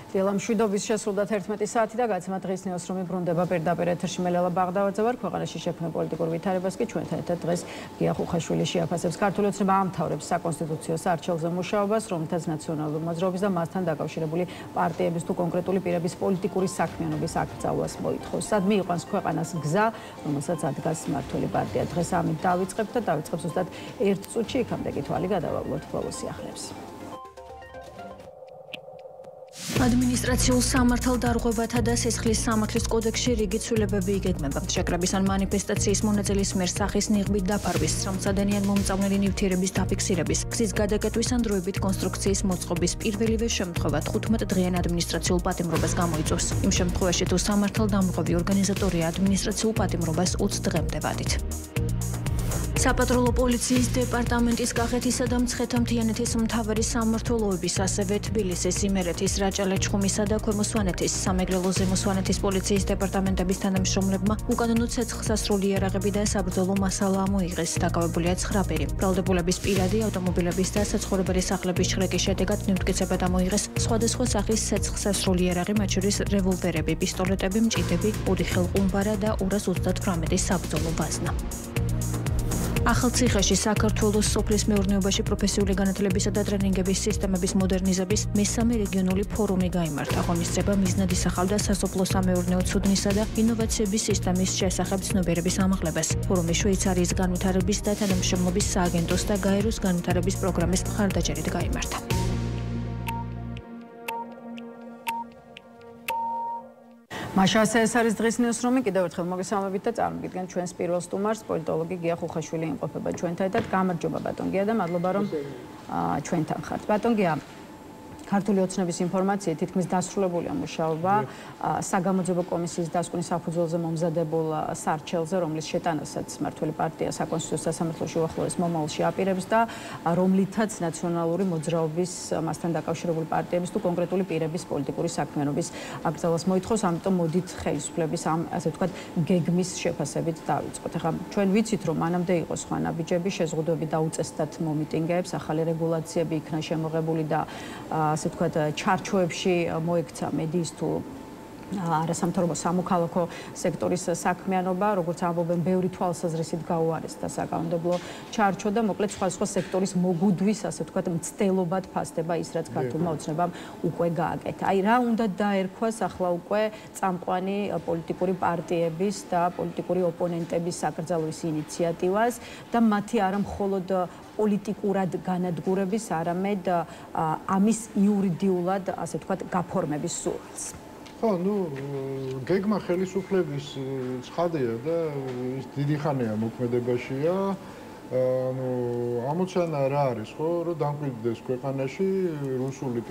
დილამ შვიდობის შესრულდა 11 საათი და გაცემა დღის ნიუსრუმი ბრუნდება პირდაპირ ეთერში. მელელა ბაღდავაძე ვარ. ქვეყანაში შექმნილ პოლიტიკურ ვითარებას კი ჩვენთან ერთად დღეს გია ხუხაშვილი შეაფასებს. ქართული ოცნება ამთავრებს საკონსტიტუციო სარჩელზე მუშაობას, რომელთაც ნაციონალური მოძრაობის და მასთან დაკავშირებული პარტიების თუ კონკრეტული პირების პოლიტიკური საქმიანობის აკრძალვას მოითხოვს. სადმე იყვანს ქვეყანას გზა, რომელსაც ადგას მმართველი პარტია. დღეს ამით დავიწყებთ და დავიწყებთ ზუსტად 1 წუთში, იქამდე კი თვალი გადავავლოთ ბოლოს სიახლეებს. ადმინისტრაციულ სამართალდარღვევათა და სისხლის სამართლის კოდექსში რიგი ცვლილებები იგეგმება. შეკრების ან მანიფესტაციის მონაწილის მიერ სახის ნიღბით დაფარვის, სრომსადენიან მომწამლელი ნივთიერების დაფიქსირების, გზის გადაკეტვის ან დროებით კონსტრუქციის მოწყობის პირველივე შემთხვევა 15 დღიან ადმინისტრაციულ პატიმრობას გამოიწვევს. იმ შემთხვევაში თუ სამართალდამრღვევი ორგანიზატორია ადმინისტრაციულ პატიმრობას 20 დღემდე ვადით. საპატრულო პოლიციის დეპარტამენტის კახეთისა და მცხეთა-მთიანეთის მთავარი სამმართველოების, ასევე თბილისის, იმერეთის, რაჭა-ლეჩხუმისა და ქვემო სვანეთის, სამეგრელო ზემო სვანეთის პოლიციის დეპარტამენტების თანამშრომლებმა უკანონო ცეცხლსასროლი იარაღები და საბრძოლო მასალა მოიღეს. დაკავებულია 9 პირი. ბრალდებულების პირადი ავტომობილების და საცხოვრებელი სახლების შრეკის შედეგად ნივთგეცებად ამოიღეს სხვადასხვა სახის ცეცხლსასროლი იარაღი, მათ შორის რევოლვერები, პისტოლეტები, მჭიდები, ორი ხელყუმბარა და 238 საბრძოლო ბაზნა. ახალციხეში საქართველოს სოფლის მეურნეობაში პროფესიული განათლებისა და ტრენინგების სისტემების მოდერნიზების მესამე რეგიონული ფორუმი გაიმართა. ღონისძიება მიზნად ისახავდა სასოფლო-სამეურნეო ცოდნისა და ინოვაციების სისტემის შესახებ ცნობიერების ამაღლებას. ფორუმი შვეიცარიის განვითარების და თანამშრომლობის სააგენტოს და გაეროს განვითარების პროგრამის მხარდაჭერით გაიმართა. მაშასე ეს არის დღის ნიუსრუმი. კიდევ ერთხელ მოგესალმებით და წარმოგიდგენთ ჩვენს პირველ სტუმარს, პოლიტოლოგი გია ხუხაშვილი იმყოფება ჩვენთან ერთად. გამარჯობა ბატონ გია და მადლობა რომ ჩვენთან ხართ. ბატონ გია, ქართული ოცნების ინფორმაციით თითქმის დასრულებულია მუშაობა საგამოძიებო კომისიის დასკვნის საფუძველზე მომზადებულ სარჩელზე, რომლის შეტანასაც მმართველი პარტია საკონსტიტუციო სასამართლოში უახლოეს მომავალში აპირებს და რომლითაც ნაციონალური მოძრაობის, მასთან დაკავშირებული პარტიების თუ კონკრეტული პირების პოლიტიკური საქმიანობის აკრძალვას მოითხოვს. ამიტომ მოდით ხელისუფლების ამ, ასე ვთქვათ, გეგმის შეფასებით დავიწყოთ. ახლა ჩვენ ვიცით, რომ მანამდე იყო სხვა ნაბიჯები, შეზღუდვები დაუწესდათ მომიტინგეებს, ახალი რეგულაციები იქნა შემოღებული და ასე ვთქვათ, ჩარჩოებში მოექცა მედიის თუ არასამთავრობო სამოქალაქო სექტორის საქმიანობა, როგორც ამბობენ, ბევრი თვალსაზრისით გაუარესდა საკანონმდებლო ჩარჩო და მოკლედ სხვადასხვა სექტორის მოგუდვის, ასე ვთქვათ, მცდელობად ფასდება ის, რაც ქართულმა ოცნებამ უკვე გააკეთა. აი, რა უნდა დაერქვას ახლა უკვე წამყვანი პოლიტიკური პარტიების და პოლიტიკური ოპონენტების საკრძალვის ინიციატივას და მათი არა მხოლოდ პოლიტიკურად განადგურების, არამედ ამის იურიდიულად, ასე ვთქვათ, გაფორმების სურვილს. ხო, გეგმა ხელისუფლების ცხადია და ის დიდი ხანია მოქმედებაშია. ამოცანა რა არის, ხო, რომ დამკვიდრდეს ქვეყანაში რუსული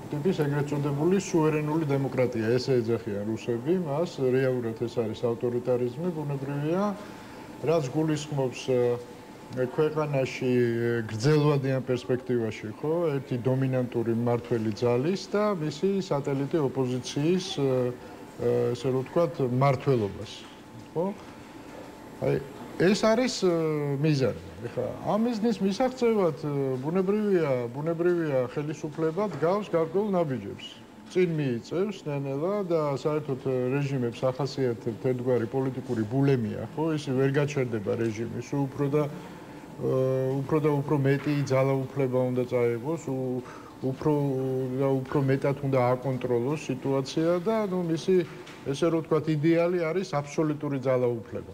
ტიპის ეგრეთ წოდებული სუვერენული დემოკრატია. ესე ეძახიან რუსები, მას რეალურად ეს არის ავტორიტარიზმი, ბუნებრივია, რაც გულისხმობს ქვეყანაში გრძელვადიან პერსპექტივაში, ხო, ერთი დომინანტური მმართველი ძალის და მისი სატელიტი ოპოზიციის, ესე რომ ვთქვათ, მმართველობას, ხო? აი, ეს არის მიზანი. ეხლა ამ მიზნის მისაღწევად ბუნებრივია ხელისუფლება დგავს გარკვეულ ნაბიჯებს. წინ მიიწევს ნელ-ნელა და საერთოდ რეჟიმებს ახასიათებთ ერთგვარი პოლიტიკური ბულემია, ხო, ისი ვერ გაჩერდება რეჟიმი, სულ უფრო მეტი ძალაუფლება უნდა წაიღოს, უფრო მეტად უნდა აკონტროლოს სიტუაცია და მისი ესე რომ ვთქვათ იდეალი არის აბსოლუტური ძალაუფლება.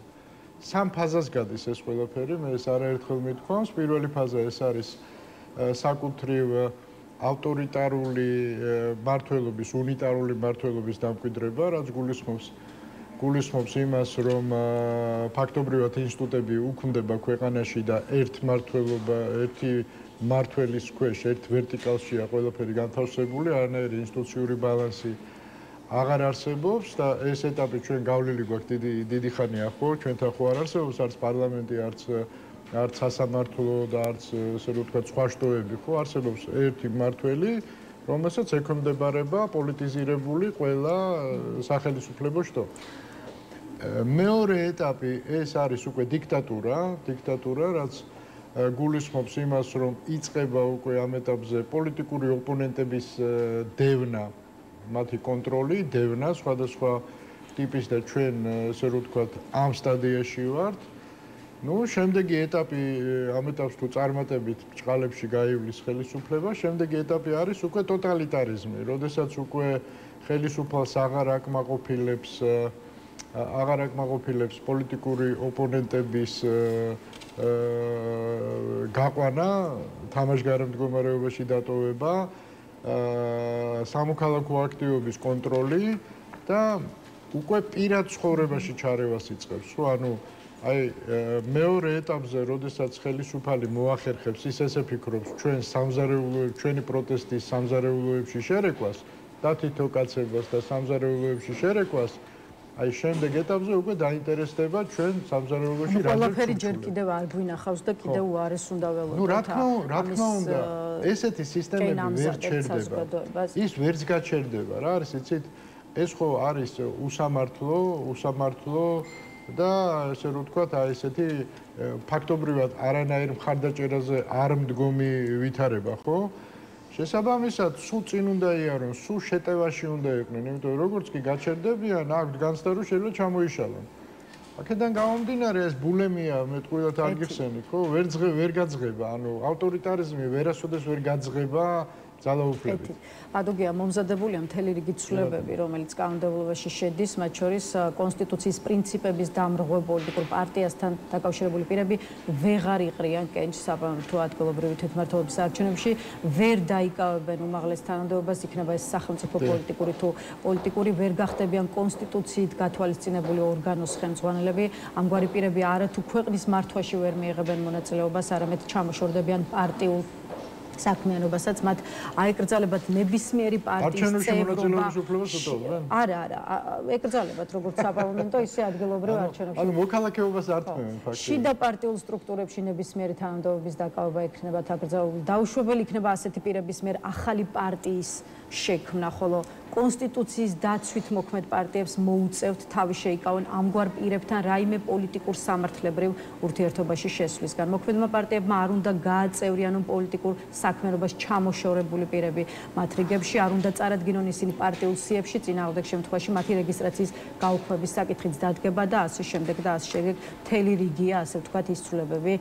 სამ ფაზას გადის ეს ყველაფერი, მე ეს არაერთხელ მithქვამს. პირველი ფაზა ეს არის საკუთრივ ავტორიტარული მმართველობის, უნიტარული მმართველობის დამკვიდრება, რაც გულისხმობს იმას, რომ ფაქტობრივად ინსტიტუტები უქმდება ქვეყანაში და ერთი მმართველის ქვეშ, ერთ ვერტიკალშია ყველაფერი განთავსებული, არანაირი ინსტიტუციური ბალანსი აღარ არსებობს და ეს ეტაპი ჩვენ გავლილი გვაქვს დიდი ხანია, ხო, ჩვენთან ხო არ არსებობს, არც პარლამენტი, არც სასამართლო და არც ესე რომ ვთქვათ, სხვა შტოები, ხო, არსებობს ერთი მმართველი, რომელსაც ექვემდებარება პოლიტიზირებული ყველა სახელისუფლებო შტო. მეორე ეტაპი ეს არის უკვე დიქტატურა, რაც გულისხმობს იმას, რომ იწყება უკვე ამ ეტაპზე პოლიტიკური ოპონენტების დევნა, მათი კონტროლი, დევნა სხვადასხვა ტიპის და ჩვენ ესე რომ ვთქვათ, ამ სტადიაში ვართ. ნუ შემდეგი ეტაპი ამ ეტაპს თუ წარმატებით ბჭყალებში გაივლის ხელისუფლება, შემდეგი ეტაპი არის უკვე ტოტალიტარიზმი, როდესაც უკვე ხელისუფალს აღარ აკმაყოფილებს პოლიტიკური ოპონენტების გაყვანა, თამაშგარე მდგომარეობაში დატოვება, სამოქალაქო აქტივობის კონტროლი და უკვე პირად ცხოვრებაში ჩარევას იწყებს. ხო, ანუ აი მეორე ეტაპზე, როდესაც ხელისუფალი მოახერხებს, ის ესე ფიქრობს, ჩვენი პროტესტის სამზარეულოებში შერეკვას, დათითო კაცებას და სამზარეულოებში შერეკვას, აი შემდეგ ეტაპზე უკვე დაინტერესდება ჩვენ სამზარეულოში რა გქონდა. ყველაფერი ჯერ კიდევ არ გვინახავს და კიდევ უარეს უნდა ველოდოთ. ნუ რა თქმა უნდა, ესეთი სისტემები ვერ ჩერდება. ის ვერც გაჩერდება, რა არის, იცით? ეს ხო არის უსამართლო და ესე რომ ვთქვათ, აი ესეთი ფაქტობრივად არანაირ მხარდაჭერაზე არ მდგომი ვითარება, ხო? შესაბამისად, სულ წინ უნდა იარონ, სულ შეტევაში უნდა იყვნენ, იმიტომ რომ როგორც კი გაჩერდებიან, აქვთ განცდა რომ შეიძლება ჩამოიშალონ. აქედან გამომდინარე, ეს ბულემია, მეტყვილად არ გიხსენი, ხო? ვერ გაძღება, ანუ ავტორიტარიზმი ვერასოდეს ვერ გაძღება ძალაუფლებით. ადოგია მომზადებულია მთელი რიგი ცვლილებები, რომელიც კანონმდებლობაში შედის, მათ შორის კონსტიტუციის პრინციპების დამრღვევ პოლიტიკურ პარტიასთან დაკავშირებული პირები ვეღარ იყრიან კენჭს საპარლამენტო ადგილობრივი თვითმმართველობის არჩევნებში, ვერ დაიკავებენ უმაღლეს თანამდებობას, იქნება ეს სახელმწიფო პოლიტიკური თუ პოლიტიკური, ვერ გახდებიან კონსტიტუციით გათვალისწინებული ორგანოს ხელმძღვანელები, ამგვარი პირები არათუ ქვეყნის მართვაში ვერ მიიღებენ მონაწილეობას, არამედ ჩამოშორდებიან პარტიულ საქმიანობასაც, მათ აეკრძალებათ ნებისმიერი პარტიის წევრობა. არა, ეკრძალებათ როგორც საპარლამენტო, ისე ადგილობრივ არჩევნებში. ანუ მოქალაქეობას არ თმევენ ფაქტობრივად. შიდა პარტიულ სტრუქტურებში ნებისმიერი თანამდებობის დაკავება ექნებათ აკრძალული. დაუშვებელი იქნება ასეთი პირების მიერ ახალი პარტიის შექმნა, ხოლო კონსტიტუციის დაცვით მოქმედ პარტიებს მოუწევთ თავი შეიკავონ ამგვარ პირებთან რაიმე პოლიტიკურ სამართლებრივ ურთიერთობაში შესვლისგან. მოქმედმა პარტიებმა არ უნდა გააწევრიანონ პოლიტიკურ საქმიანობას ჩამოშორებული პირები მათ რიგებში, არ უნდა წარადგინონ ისინი პარტიულ სიებში, წინააღმდეგ შემთხვევაში მათი რეგისტრაციის გაუქმების საკითხიც დადგება და ასე შემდეგ და ასე შემდეგ. მთელი რიგია, ასე ვთქვათ, ის ცვლილებები,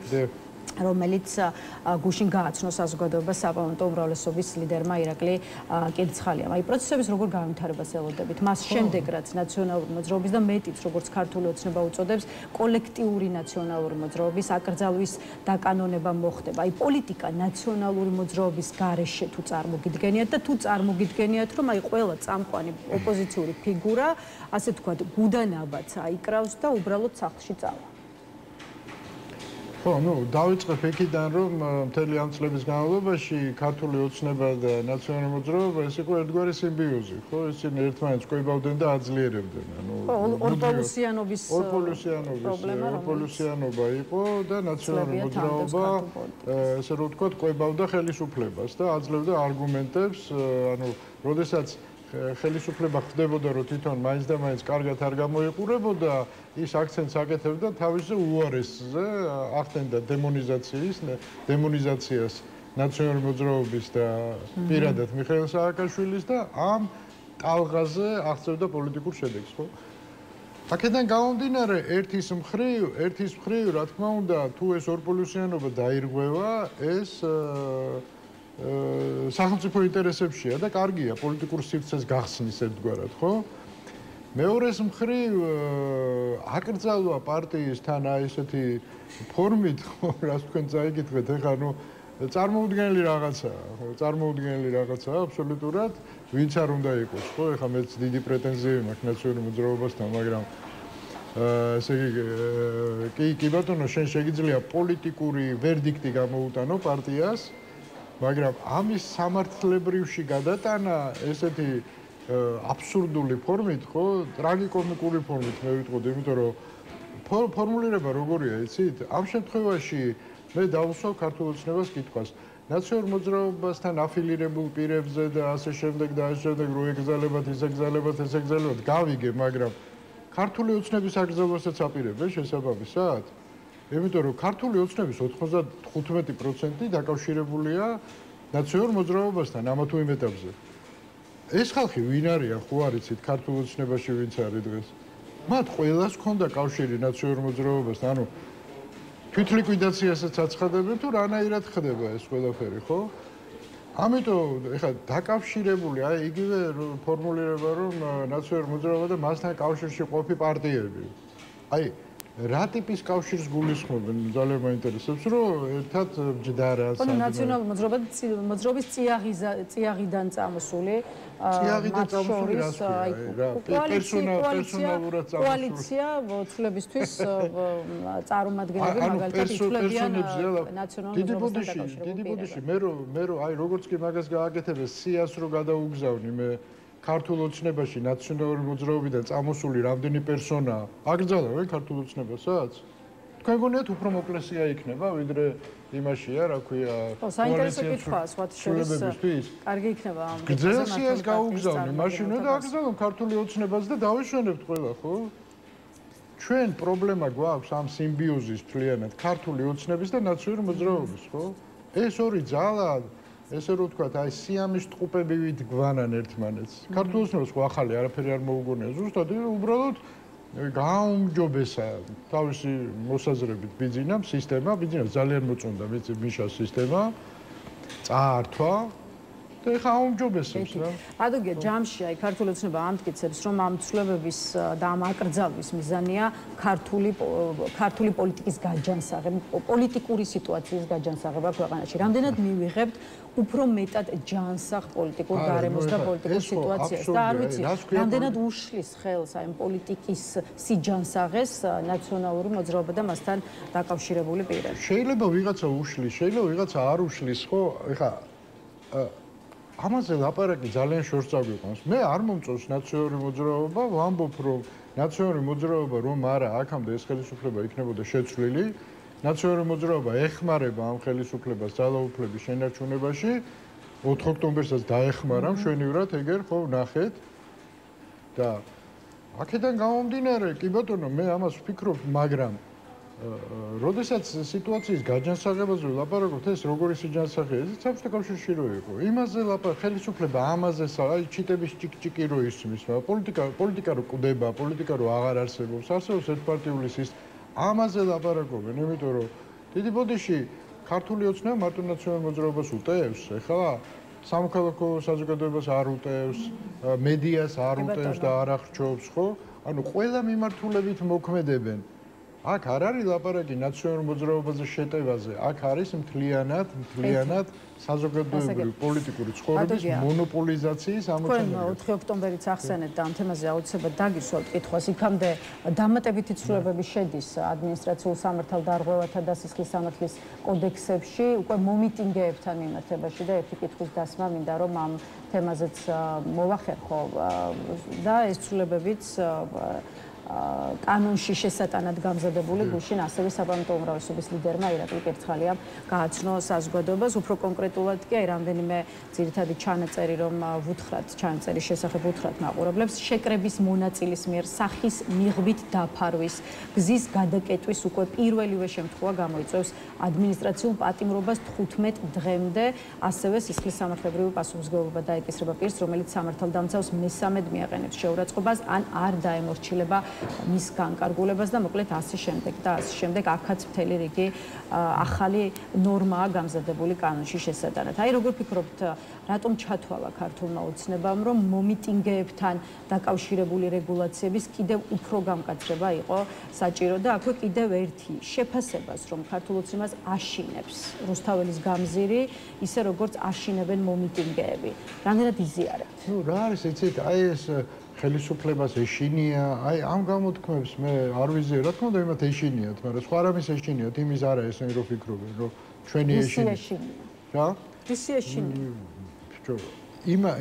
რომელიც გუშინ გააცნო საზოგადოებას საპარლამენტო უმრავლესობის ლიდერმა ირაკლი კირცხალიამ. აი პროცესების როგორ განვითარებას ელოდებით? მას შემდეგ რაც ნაციონალური მოძრაობის და მეტიც როგორც ქართული ოცნება უწოდებს, კოლექტიური ნაციონალური მოძრაობის აკრძალვის დაკანონება მოხდება. აი პოლიტიკა ნაციონალური მოძრაობის გარეშე თუ წარმოგიდგენიათ და თუ წარმოგიდგენიათ, რომ აი ყველა წამყვანი ოპოზიციური ფიგურა, ასე ვთქვათ, გუდანაბაც აიკრავს და უბრალოდ სახლში წავა. ხო, ნუ დავიწყებ იქიდან, რომ მთელი ამ წლების განმავლობაში ქართული ოცნება და ნაციონალური მოძრაობა ეს იყო ერთგვარი სიმბიოზი, ხო? ისინი ერთმანეთს ყვებავდნენ და აძლიერებდნენ. ანუ ორპოლუსიანობა იყო და ნაციონალური მოძრაობა ესე რომ ვთქვათ, ყვებავდა ხელისუფლებას და აძლევდა არგუმენტებს, ანუ როდესაც ხელისუფლება ხდებოდა, რომ თვითონ მაინც და მაინც კარგად არ გამოიყურებოდა, ის აქცენტს აკეთებდა თავისზე უარესზე, ახდენდა დემონიზაციას ნაციონალური მოძრაობის და პირადად მიხეილ სააკაშვილის და ამ ტალღაზე აღწევდა პოლიტიკურ შედეგს, ხო? აქედან გამომდინარე, ერთის მხრივ, რა თქმა უნდა, თუ ეს ორპოლუსიანობა დაირღვევა, ეს სახელმწიფო ინტერესებშია და კარგია პოლიტიკურ სივრცეს გახსნის ერთგვარად, ხო? მეორეს მხრივ აკრძალვა პარტიის თან აი ესეთი ფორმით, ხო, რაც თქვენ წაიკითხეთ, ეხლა ნუ წარმოუდგენელი რაღაცაა, აბსოლუტურად, ვინც არ უნდა იყოს, ხო? ეხლა მეც დიდი პრეტენზიები მაქვს ნაციონალურ მოძრაობასთან, მაგრამ ესე იგი, კი ბატონო, შენ შეგიძლია პოლიტიკური ვერდიქტი გამოუტანო პარტიას, მაგრამ ამის სამართლებრივში გადატანა ესეთი აბსურდული ფორმით, ხო, ტრაგიკომიკური ფორმით მე ვიტყოდი, იმიტომ რომ ფორმულირება როგორია, იცით? ამ შემთხვევაში მე დავუსვავ ქართულ ოცნებას კითხვას. ნაციონალურ მოძრაობასთან აფილირებულ პირებზე და ასე შემდეგ და ასე შემდეგ რო ეკრძალებათ, ეს ეკრძალებათ, გავიგე, მაგრამ ქართული ოცნების აკრძალვასაც აპირებენ შესაბამისად? იმიტომ რომ ქართული ოცნების 95% დაკავშირებულია ნაციონალურ მოძრაობასთან ამა თუ იმ ეტაპზე. ეს ხალხი ვინ არიან, ხო არიცით ქართულ ოცნებაში ვინც არის დღეს? მათ ყველას ჰქონდა კავშირი ნაციონალურ მოძრაობასთან, ანუ თვითლიკვიდაციასაც აცხადებენ თუ რანაირად ხდება ეს ყველაფერი, ხო? ამიტომ ეხლა დაკავშირებული, აი იგივე ფორმულირება რომ ნაციონალურ მოძრაობა და მასთან კავშირში ყოფი პარტიები. აი რა ტიპის კავშირს გულისხმობენ? ძალიან მაინტერესებს, რომ ერთად ჯდარას. ანუ ნაციონალური მოძრაობის წიაღიდან წამოსული წიაღიდან წამოსული რას პერსონალურად წამოსული კოალიცია ცვლილებისთვის წარმომადგენლები მაგალითად ითვლებიან ნაციონალურ მოძრაობასთან დაკავშირებულ. დიდი ბოდიში მე რომ აი როგორც კი მაგას გააკეთებენ სიას რო გადაუგზავნი მე ქართულ ოცნებაში ნაციონალური მოძრაობიდან წამოსული რამდენი პერსონაა აკრძალავენ ქართულ ოცნებასაც? თქვენ გონიათ უფრო მოკლესია იქნება ვიდრე იმაშია, რა ქვია, საინტერესო კითხვაა სხვათა შორის. კარგი იქნება ამ გრძელსიას გაუგზავნი, მაშინ უნდა აკრძალონ ქართული ოცნებას და დავიშვენებთ ყველა, ხო? ჩვენ პრობლემა გვაქვს ამ სიმბიოზის მთლიანად ქართული ოცნების და ნაციონალური მოძრაობის, ხო? ეს ორი ძალა ესე რომ ვთქვათ, აი სიამის ტყუპები ვით გვანან ერთმანეთს. ქართულ ოცნებას ხო ახალი არაფერი არ მოუგონია, ზუსტად უბრალოდ გაუმჯობესა თავისი მოსაზრებით ბიძინა სისტემა, ბიძინა ძალიან მოწონდა მიშას სისტემა, წაართვა და ეხა აუმჯობესებს რა. ადრე ჯამში აი ქართული ოცნება ამტკიცებს, რომ ამ ცვლილებების და ამ აკრძალვის მიზანია ქართული პოლიტიკის გაჯანსაღება, პოლიტიკური სიტუაციის გაჯანსაღება ქვეყანაში. რამდენად მივიღებთ უფრო მეტად ჯანსაღ პოლიტიკურ გარემოს და პოლიტიკურ სიტუაციას და არ ვიცი, რამდენად უშლის ხელს აი პოლიტიკის სიჯანსაღეს ნაციონალური მოძრაობა და მასთან დაკავშირებული პირები. შეიძლება ვიღაცა უშლის, შეიძლება ვიღაცა არ უშლის, ხო? ეხა ამაზე ლაპარაკი ძალიან შორს წაგვიყვანს. მე არ მომწონს ნაციონალური მოძრაობა, ვამბობ რომ ნაციონალური მოძრაობა რომ არა, აქამდე ეს ხელისუფლება იქნებოდა შეცვლილი. ნაციონალური მოძრაობა ეხმარება ამ ხელისუფლებას ძალაუფლების შენარჩუნებაში. 4 ოქტომბერსაც დაეხმარა მშვენივრად, ეგერ ხო ნახეთ. და აქედან გამომდინარე, კი ბატონო, მე ამას ვფიქრობ, მაგრამ როდესაც სიტუაციის გაჯანსაღებაზე ვლაპარაკობთ, ეს როგორი სიჯანსაღია, ეს საბჭოთა კავშირში რო იყო. იმაზე ლაპარაკობ, ხელისუფლება ამაზე აი ჩიტების ჭიკჭიკი რო ისმის, პოლიტიკა რო კვდება, პოლიტიკა რო აღარ არსებობს, არსებობს ერთპარტიული სისტემა. ამაზე ლაპარაკობენ, იმიტომ რომ დიდი ბოდიში ქართული ოცნება მარტო ნაციონალურ მოძრაობას უტევს, ეხლა სამოქალაქო საზოგადოებას არ უტევს, მედიას არ უტევს და არ ახრჩობს, ხო? ანუ ყველა მიმართულებით მოქმედებენ. აქ არ არის ლაპარაკი ნაციონალურ მოძრაობაზე შეტევაზე, აქ არის მთლიანად საზოგადოებრივი პოლიტიკური ცხოვრების მონოპოლიზაციის ამოცანა. 4 ოქტომბერიც ახსენეთ და ამ თემაზე აუცილებლად დაგისვათ კითხვას. იქამდე დამატებითი ცვლილებები შედის ადმინისტრაციულ სამართალდარღვევათა და სისხლის სამართლის კოდექსებში, უკვე მომიტინგეებთან მიმართებაში და ერთი კითხვის დასმა მინდა რომ ამ თემაზეც მოვახერხო და ეს ცვლილებებიც კანონში შესატანად გამზადებული გუშინ ასევე საპარლამენტო უმრავლესობის ლიდერმა ირაკლი კერცხალიამ გააცნო საზოგადოებას უფრო კონკრეტულად კი აი რამდენიმე ძირითადი ჩანაწერი რომ ვუთხრათ ჩანაწერის შესახებ ვუთხრათ მაყურებლებს შეკრების მონაწილის მიერ სახის მიღბით დაფარვის გზის გადაკეტვის უკვე პირველივე შემთხვევა გამოიწვევს ადმინისტრაციულ პატიმრობას 15 დღემდე ასევე სისხლის სამართლებრივი პასუხისმგებლობა დაეკისრება პირს რომელიც სამართალდამცავს მესამედ მიაყენებს შეურაცხყოფას ან არ დაემორჩილება მის განკარგულებას და მოკლედ ასე შემდეგ და ასე შემდეგ აქაც მთელი რიგი ახალი ნორმაა გამზადებული კანონში შესატანად. აი როგორ ფიქრობთ, რატომ ჩათვალა ქართულმა ოცნებამ რომ მომიტინგეებთან დაკავშირებული რეგულაციების კიდევ უფრო გამკაცრება იყო საჭირო და აქვე კიდევ ერთი შეფასებას რომ ქართულ ოცნებას აშინებს რუსთაველის გამზირი ისე როგორც აშინებენ მომიტინგეები. რამდენად იზიარებთ? ნუ რა არის იცით, აი ეს ხელისუფლებას ეშინია, აი ამ გამოთქმებს მე არ ვიზიარ, რა თქმა უნდა იმათ ეშინიათ, მაგრამ სხვა რამის ეშინიათ, იმის არა ესენი რო ფიქრობენ, რომ ჩვენი ეშინია. რა? ისი ეშინია.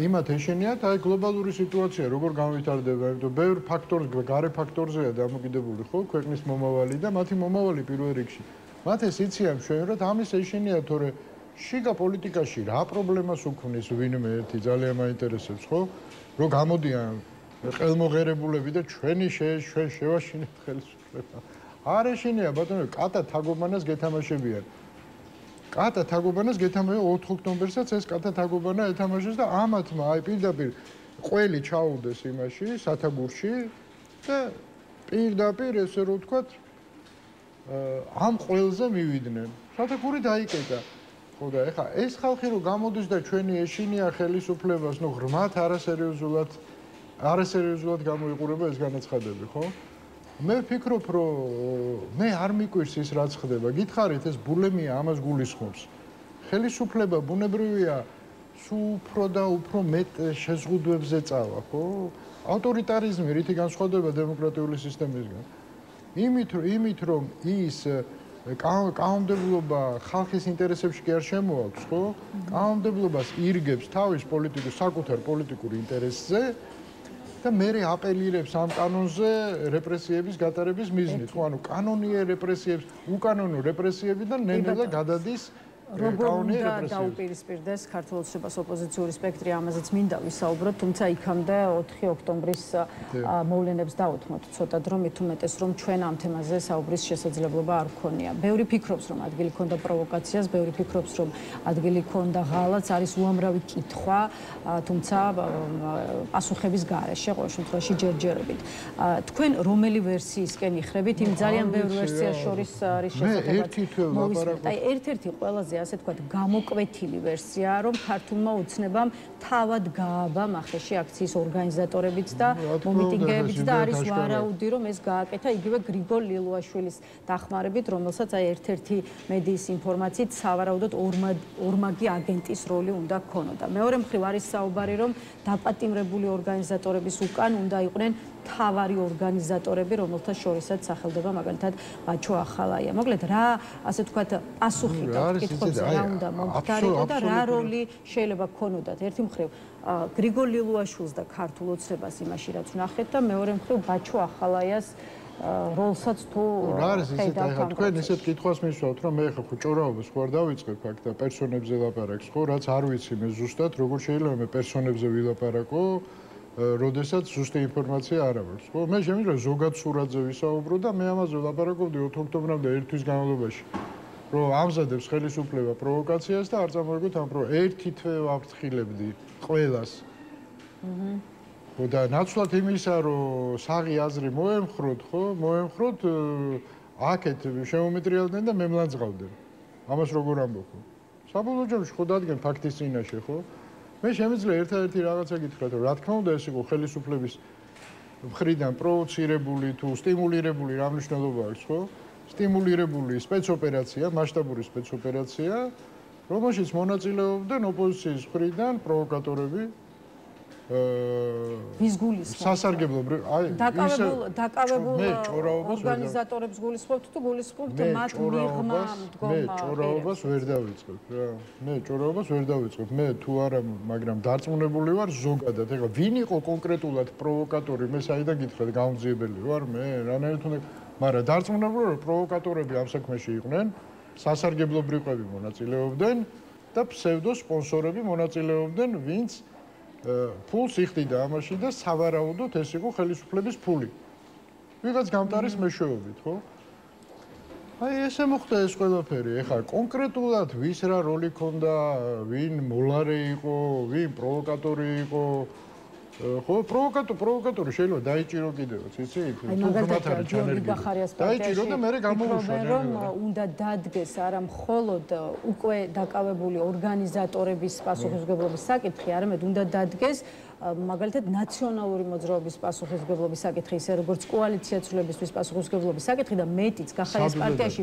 იმათ ეშინიათ, აი გლობალური სიტუაცია როგორ განვითარდება, იმიტომ ბევრ ფაქტორს, გარე ფაქტორზეა დამოკიდებული, ხო, ქვეყნის მომავალი და მათი მომავალი პირველ რიგში. მათ ეს იციან მშვენივრად, ამის ეშინიათ, თორე შიგა პოლიტიკაში რა პრობლემას უქმნის ვინმე ერთი ძალიან მაინტერესებს, ხო? რომ გამოდიან ყელმოღერებულები და ჩვენ შევაშინებთ ხელისუფლება. არ ეშინია ბატონო, კატა თაგობანას გეთამაშებიან. კატა თაგობანას გეთამაშებიან 4 ოქტომბერსაც ეს კატა თაგობანა ეთამაშეს და ამათმა აი პირდაპირ ყველი ჩაუდეს იმაში, სათაგურში და პირდაპირ ესე რომ ვთქვათ ამ ყველზე მივიდნენ. სათაგური დაიკეტა. ხო და ეხლა ეს ხალხი რომ გამოდის და ჩვენი ეშინია ხელისუფლებას, ნუ ღრმათ არასერიოზულად გამოიყურება ეს განაცხადები, ხო? მე ვფიქრობ, რომ მე არ მიკვირს ის რაც ხდება. გითხარით, ეს ბულემია ამას გულისხმობს. ხელისუფლება ბუნებრივია სულ უფრო და უფრო მეტ შეზღუდვებზე წავა, ხო? ავტორიტარიზმი რითი განსხვავდება დემოკრატიული სისტემისგან? იმით რომ ის კანონმდებლობა ხალხის ინტერესებში კი არ შემოაქვს, ხო? კანონმდებლობას ირგებს თავის საკუთარ პოლიტიკურ ინტერესზე და მე აპელირებს ამ კანონზე რეპრესიების გატარების მიზნით, ხო? ანუ კანონიერ რეპრესიებს, უკანონო რეპრესიებიდან ნელ-ნელა გადადის როგორ უნდა დაუპირისპირდეს ქართულ ოცნებას ოპოზიციური სპექტრი, ამაზეც მინდა ვისაუბროთ, თუმცა იქამდე 4 ოქტომბრის მოვლენებს დაუთმოთ ცოტა დრო, მით უმეტეს რომ ჩვენ ამ თემაზე საუბრის შესაძლებლობა არ გქონია. ბევრი ფიქრობს რომ ადგილი ქონდა პროვოკაციას, ბევრი ფიქრობს რომ ადგილი ქონდა ღალატს, არის უამრავი კითხვა, თუმცა პასუხების გარეშე ყოველ შემთხვევაში ჯერჯერობით. თქვენ რომელი ვერსიისკენ იხრებით? იმ ძალიან ბევრ ვერსიას შორის არის შესაძლებლობა. აი ერთ-ერთი ყველაზე ასე თქვათ გამოკვეთილი ვერსია რომ ქართულმა ოცნებამ თავად გააბა მახეში აქციის ორგანიზატორებიც და მომიტინგეებიც და არის ვარაუდი რომ ეს გააკეთა იგივე გრიგოლ ლილუაშვილის დახმარებით, რომელსაც აი ერთ-ერთი მედიის ინფორმაციით სავარაუდოდ ორმაგი აგენტის როლი უნდა ჰქონოდა. მეორე მხრივ არის საუბარი რომ დაპატიმრებული ორგანიზატორების უკან უნდა იყვნენ თავარი ორგანიზატორები, რომელთა შორისაც სახელდება მაგალითად ბაჩო ახალაია. მოკლედ რა, ასე თქვათ, პასუხი გაქვთ კითხვებზე, რა უნდა მომხდარიყო და რა როლი შეიძლება ქონოდათ. ერთი მხრივ გრიგოლ ლილუაშვილს და ქართულ ოცნებას იმაში რაც ვნახეთ და მეორე მხრივ ბაჩო ახალაიას როლსაც თუ რა არის ისეთ ახლა თქვენ ისეთ კითხვას მისვავთ რომ მე ხო ჭორაობას ხო არ დავიწყებ აქ და პერსონებზე ლაპარაკს ხო რაც არ ვიცი მე ზუსტად როგორ შეიძლება მე პერსონებზე ვილაპარაკო როდესაც ზუსტი ინფორმაცია არ აქვს ხო მე შემიძლია ზოგად სურათზე ვისაუბრო და მე ამაზე ვლაპარაკობდი 4 ოქტომბრამდე ერთ თვის განმავლობაში რომ ამზადებს ხელისუფლება პროვოკაციას და არ წამოიგოთ ამ ერთი თვე ვაფრთხილებდი ყველას ხო და ნაცვლად იმისა რომ საღი აზრი მოემხროთ ხო მოემხროთ აქეთ შემომეტრიალდნენ და მე მლანძღავდნენ ამას როგორ ამბობ ხო საბოლოო ჯამში ხო დადგენ ფაქტის წინაშე ხო მე შემიძლია ერთადერთი რაღაცა გითხრათ რომ რა თქმა უნდა ეს იყო ხელისუფლების მხრიდან პროვოცირებული თუ სტიმულირებული რა მნიშვნელობა აქვს ხო სტიმულირებული სპეცოპერაცია მასშტაბური სპეცოპერაცია რომელშიც მონაწილეობდნენ ოპოზიციის მხრიდან პროვოკატორები ვის გულისხმობთ? სასარგებლო აი დაკავებულ ორგანიზატორებს გულისხმობთ თუ გულისხმობთ მათ მიღმა მდგომა მე ჭორაობას ვერ დავიწყებ რა მე ჭორაობას ვერ დავიწყებ მე თუ არა მაგრამ დარწმუნებული ვარ ზოგადად ეხლა ვინ იყო კონკრეტულად პროვოკატორი მე საიდან გითხრათ გამძიებელი ვარ მე რანაირად უნდა მაგრამ დარწმუნებული ვარ პროვოკატორები ამ საქმეში იყვნენ სასარგებლო ბრიყვები მონაწილეობდნენ და ფსევდო სპონსორები მონაწილეობდნენ ვინც ფულს იხდიდა ამაში და სავარაუდოდ ეს იყო ხელისუფლების ფული. ვიღაც გამტარის მეშვეობით, ხო? აი ესე მოხდა ეს ყველაფერი. ეხლა კონკრეტულად ვის რა როლი ქონდა, ვინ მოლარე იყო, ვინ პროვოკატორი იყო. ხო, პროვოკატორი შეიძლება დაიჭირო კიდევაც, იცით? მაგალითად, გიორგი ბახარიას დაიჭირო და მე გამოვუშვა. რომ უნდა დადგეს არა მხოლოდ უკვე დაკავებული ორგანიზატორების პასუხისმგებლობის საკითხი, არამედ უნდა დადგეს მაგალითად ნაციონალური მოძრაობის პასუხისმგებლობის საკითხი, ისე როგორც კოალიცია ცვლილებისთვის პასუხისმგებლობის საკითხი და მეტიც გახარიას პარტიაში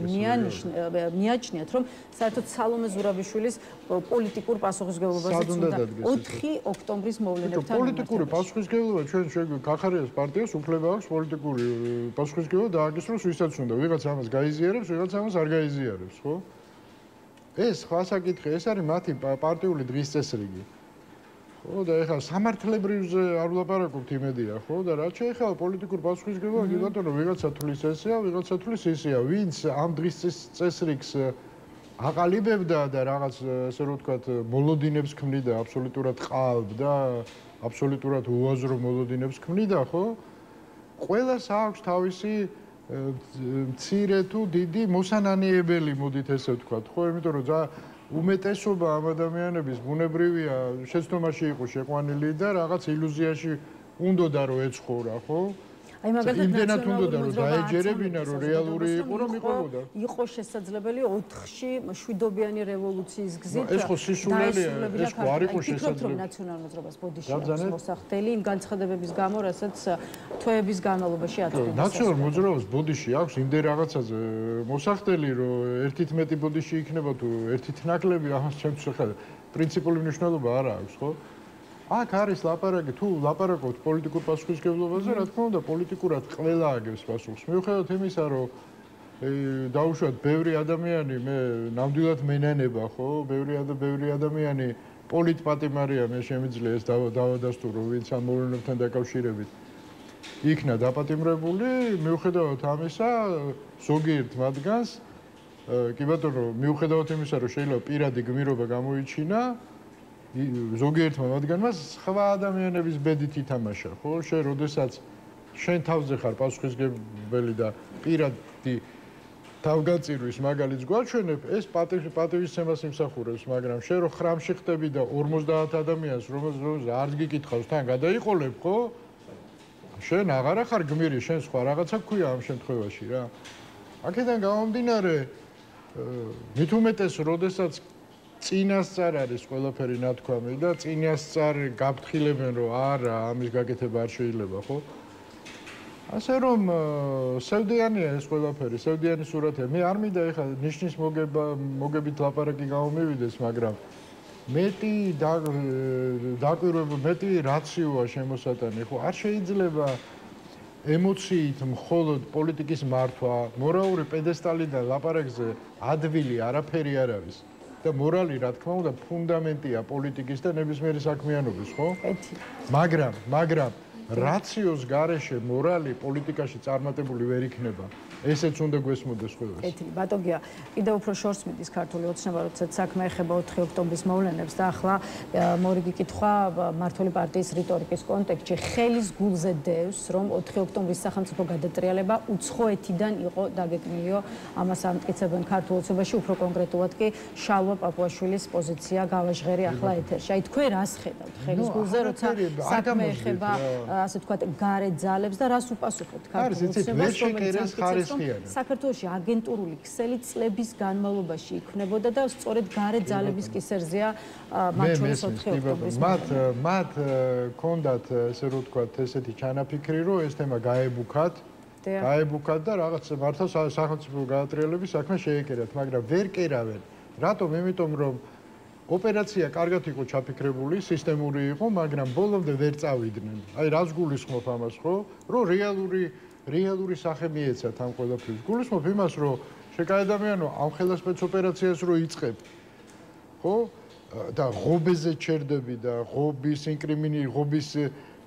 მიაჩნიათ, რომ საერთოდ სალომე ზურაბიშვილის პოლიტიკურ პასუხისმგებლობაზე უნდა 4 ოქტომბრის მოვლენებთან პოლიტიკური პასუხისმგებლობა ჩვენ გახარიას პარტიას უფლება აქვს პოლიტიკური პასუხისმგებლობა დააგისროს ვისაც უნდა ვიღაც ამას გაიზიარებს, ვიღაც ამას არ გაიზიარებს, ხო? ეს სხვა საკითხი, ეს არის მათი პარტიული დღის წესრიგი. ხო და ეხლა სამართლებრივზე არ ვლაპარაკობთ იმედია, ხო და რაც შეეხება პოლიტიკურ პასუხისმგებლობას, კი ბატონო, ვიღაცა თulis ესეა, ვიღაცა თulis ისეა, ვინც ამ დღის წესრიგს აყალიბებდა და რაღაც ასე რომ ვთქვათ, მოლოდინებს ქმნიდა, აბსოლუტურად ყალბდა, აბსოლუტურად უაზრო მოლოდინებს ქმნიდა, ხო? ყველას აქვს თავისი მცირე თუ დიდი მოსანანიებელი, მოდით ესე ვთქვათ, ხო, იმიტომ რომ უმეტესობა ამ ადამიანების ბუნებრივია შეცდომაში იყო შეყვანილი და რაღაც ილუზიაში უნდოდა რომ ეცხოვრა, ხო? აი მაგალითად იმდენად უნდოდა რომ დაეჯერებინა რომ რეალური იყო რომ იყობოდა. იყო შესაძლებელი 4-ში მშვიდობიანი რევოლუციის გზით. ეს ხო სისულელია, ეს ხო არ იყო შესაძლებელი. ნაციონალურ მოძრაობას ბოდიში აქვს მოსახდელი იმ განცხადებების გამო, რასაც თვეების განმავლობაში აწვდიდა. ნაციონალურ მოძრაობას ბოდიში აქვს იმდენ რაღაცაზე მოსახდელი, რომ ერთით მეტი ბოდიში იქნება თუ ერთით ნაკლები, ამას ჩემთვის ახლა პრინციპული მნიშვნელობა არ აქვს, ხო? აქ არის ლაპარაკი, თუ ლაპარაკობთ პოლიტიკურ პასუხისმგებლობაზე, რა თქმა უნდა, პოლიტიკურად ყველა აგებს პასუხს. მიუხედავად იმისა, რომ დაუშვათ ბევრი ადამიანი, მე ნამდვილად მენანება, ხო? ბევრი ადამიანი პოლიტპატიმარია, მე შემიძლია ეს დავადასტურო, ვინც ამ მოვლენებთან დაკავშირებით იქნა დაპატიმრებული, მიუხედავად ამისა, ზოგიერთ მათგანს, კი ბატონო, მიუხედავად იმისა, რომ შეიძლება პირადი გმირობა გამოიჩინა, ზოგიერთმა მათგანმა სხვა ადამიანების ბედით ითამაშა, ხო? შენ როდესაც შენ თავზე ხარ პასუხისმგებელი და პირადი თავგაწირვის მაგალითს გვაჩვენებ, ეს პატივისცემას იმსახურებს, მაგრამ შენ რო ხრამში ხტები და 50 ადამიანს რომელზეც არც გიკითხავს თან გადაიყოლებ, ხო? შენ აღარა ხარ გმირი, შენ სხვა რაღაცა გქვია ამ შემთხვევაში რა. აქედან გამომდინარე, მით უმეტეს, როდესაც წინასწარ არის ყველაფერი ნათქვამი და წინასწარ გაფრთხილებენ რომ არა ამის გაკეთება არ შეიძლება, ხო? ასე რომ სევდიანია ეს ყველაფერი, სევდიანი სურათია. მე არ მინდა ეხლა ნიშნის მოგებით ლაპარაკი გამომივიდეს, მაგრამ მეტი დაკვირვება, მეტი რაციოა შემოსატანი, ხო? არ შეიძლება ემოციით მხოლოდ პოლიტიკის მართვა, მორალური პედესტალიდან ლაპარაკზე ადვილი არაფერი არ არის. და მორალი, რა თქმა უნდა, ფუნდამენტია პოლიტიკის და ნებისმიერი საქმიანობის, ხო? მაგრამ რაციოს გარეშე მორალი პოლიტიკაში წარმატებული ვერ იქნება. ესეც უნდა გვესმოდეს ყველას. ბატონგია, კიდევ უფრო შორს მიდის ქართული ოცნება, როდესაც საქმე ეხება 4 ოქტომბრის მოვლენებს და ახლა მორიგი კითხვა მართული პარტიის რიტორიკის კონტექსტში ხელის გულზე დევს, რომ 4 ოქტომბრის სახელმწიფო გადატრიალება უცხოეთიდან იყო დაგეკნილიო, ამას ამტკიცებენ ქართულ ოცნებაში, უფრო კონკრეტულად კი შალვა პაპუაშვილის პოზიცია გავაჟღერი ახლა ეთერში. აი თქვენ რას ხედავთ ხელის გულზე, როცა საქმე ეხება ასე ვთქვათ გარე ძალებს და რას უპასუხებთ ქართულ ოცნებას? საქართველოში აგენტურული ქსელი წლების განმავლობაში იქნებოდა და სწორედ გარე ძალების კისერზეა მათ 4 ოქტომბრის მათ კონდათ ესე რომ ვთქვათ ესეთი ჩანაფიქრი რომ ეს თემა გაებუქათ და რაღაც მართლა სახელმწიფო გადატრიალების საქმე შეეკერათ, მაგრამ ვერ კერავენ. რატომ? იმიტომ რომ ოპერაცია კარგად იყო ჩაფიქრებული, სისტემური იყო, მაგრამ ბოლომდე ვერ წავიდნენ. აი რას გულისხმობ ამას, ხო? რომ რეალური სახე მიეცათ ამ ყველაფრის. გულისხმობ იმას, რომ შეკაედამიანო ამ ხელა სპეცოპერაციას რო იწყებ, ხო? და ღობეზე ჩერდები და ღობის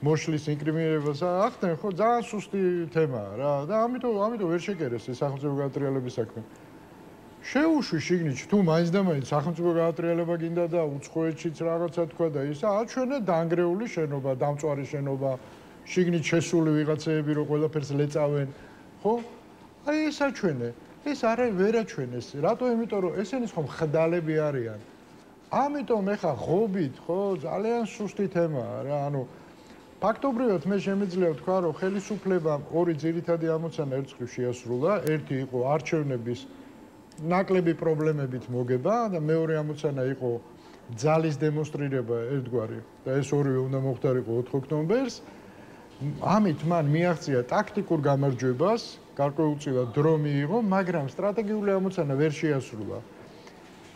მოშლის ინკრიმინირებას ახდენ, ხო? ძალიან სუსტი თემაა რა. და ამიტომ ვერ შეკერეს ეს სახელმწიფო გადატრიალების საქმე. შეუშვი შიგნით, თუ მაინც და მაინც სახელმწიფო გადატრიალება გინდა და უცხოეთშიც რაღაცა თქვა და ისა, აჩვენე დანგრეული შენობა, დამწვარი შენობა. შიგნით შესული ვიღაცეები რო ყველაფერს ლეწავენ, ხო? აი ეს აჩვენე. ეს ვერ აჩვენეს. რატო? იმიტომ რომ ესენი ხომ ხდალები არიან. ამიტომ ეხა ღობით, ხო, ძალიან სუსტი თემაა რა. ანუ ფაქტობრივად მე შემიძლია ვთქვა, რომ ხელისუფლებამ ორი ძირითადი ამოცანა ერთხელ შეასრულა. ერთი იყო არჩევნების ნაკლები პრობლემებით მოგება და მეორე ამოცანა იყო ძალის დემონსტრირება ერთგვარი და ეს ორივე უნდა მოხდარიყო 4 ოქტომბერს. ამით მან მიაღწია ტაქტიკურ გამარჯვებას, გარკვეულწილად დრო მიიღო, მაგრამ სტრატეგიული ამოცანა ვერ შეასრულა.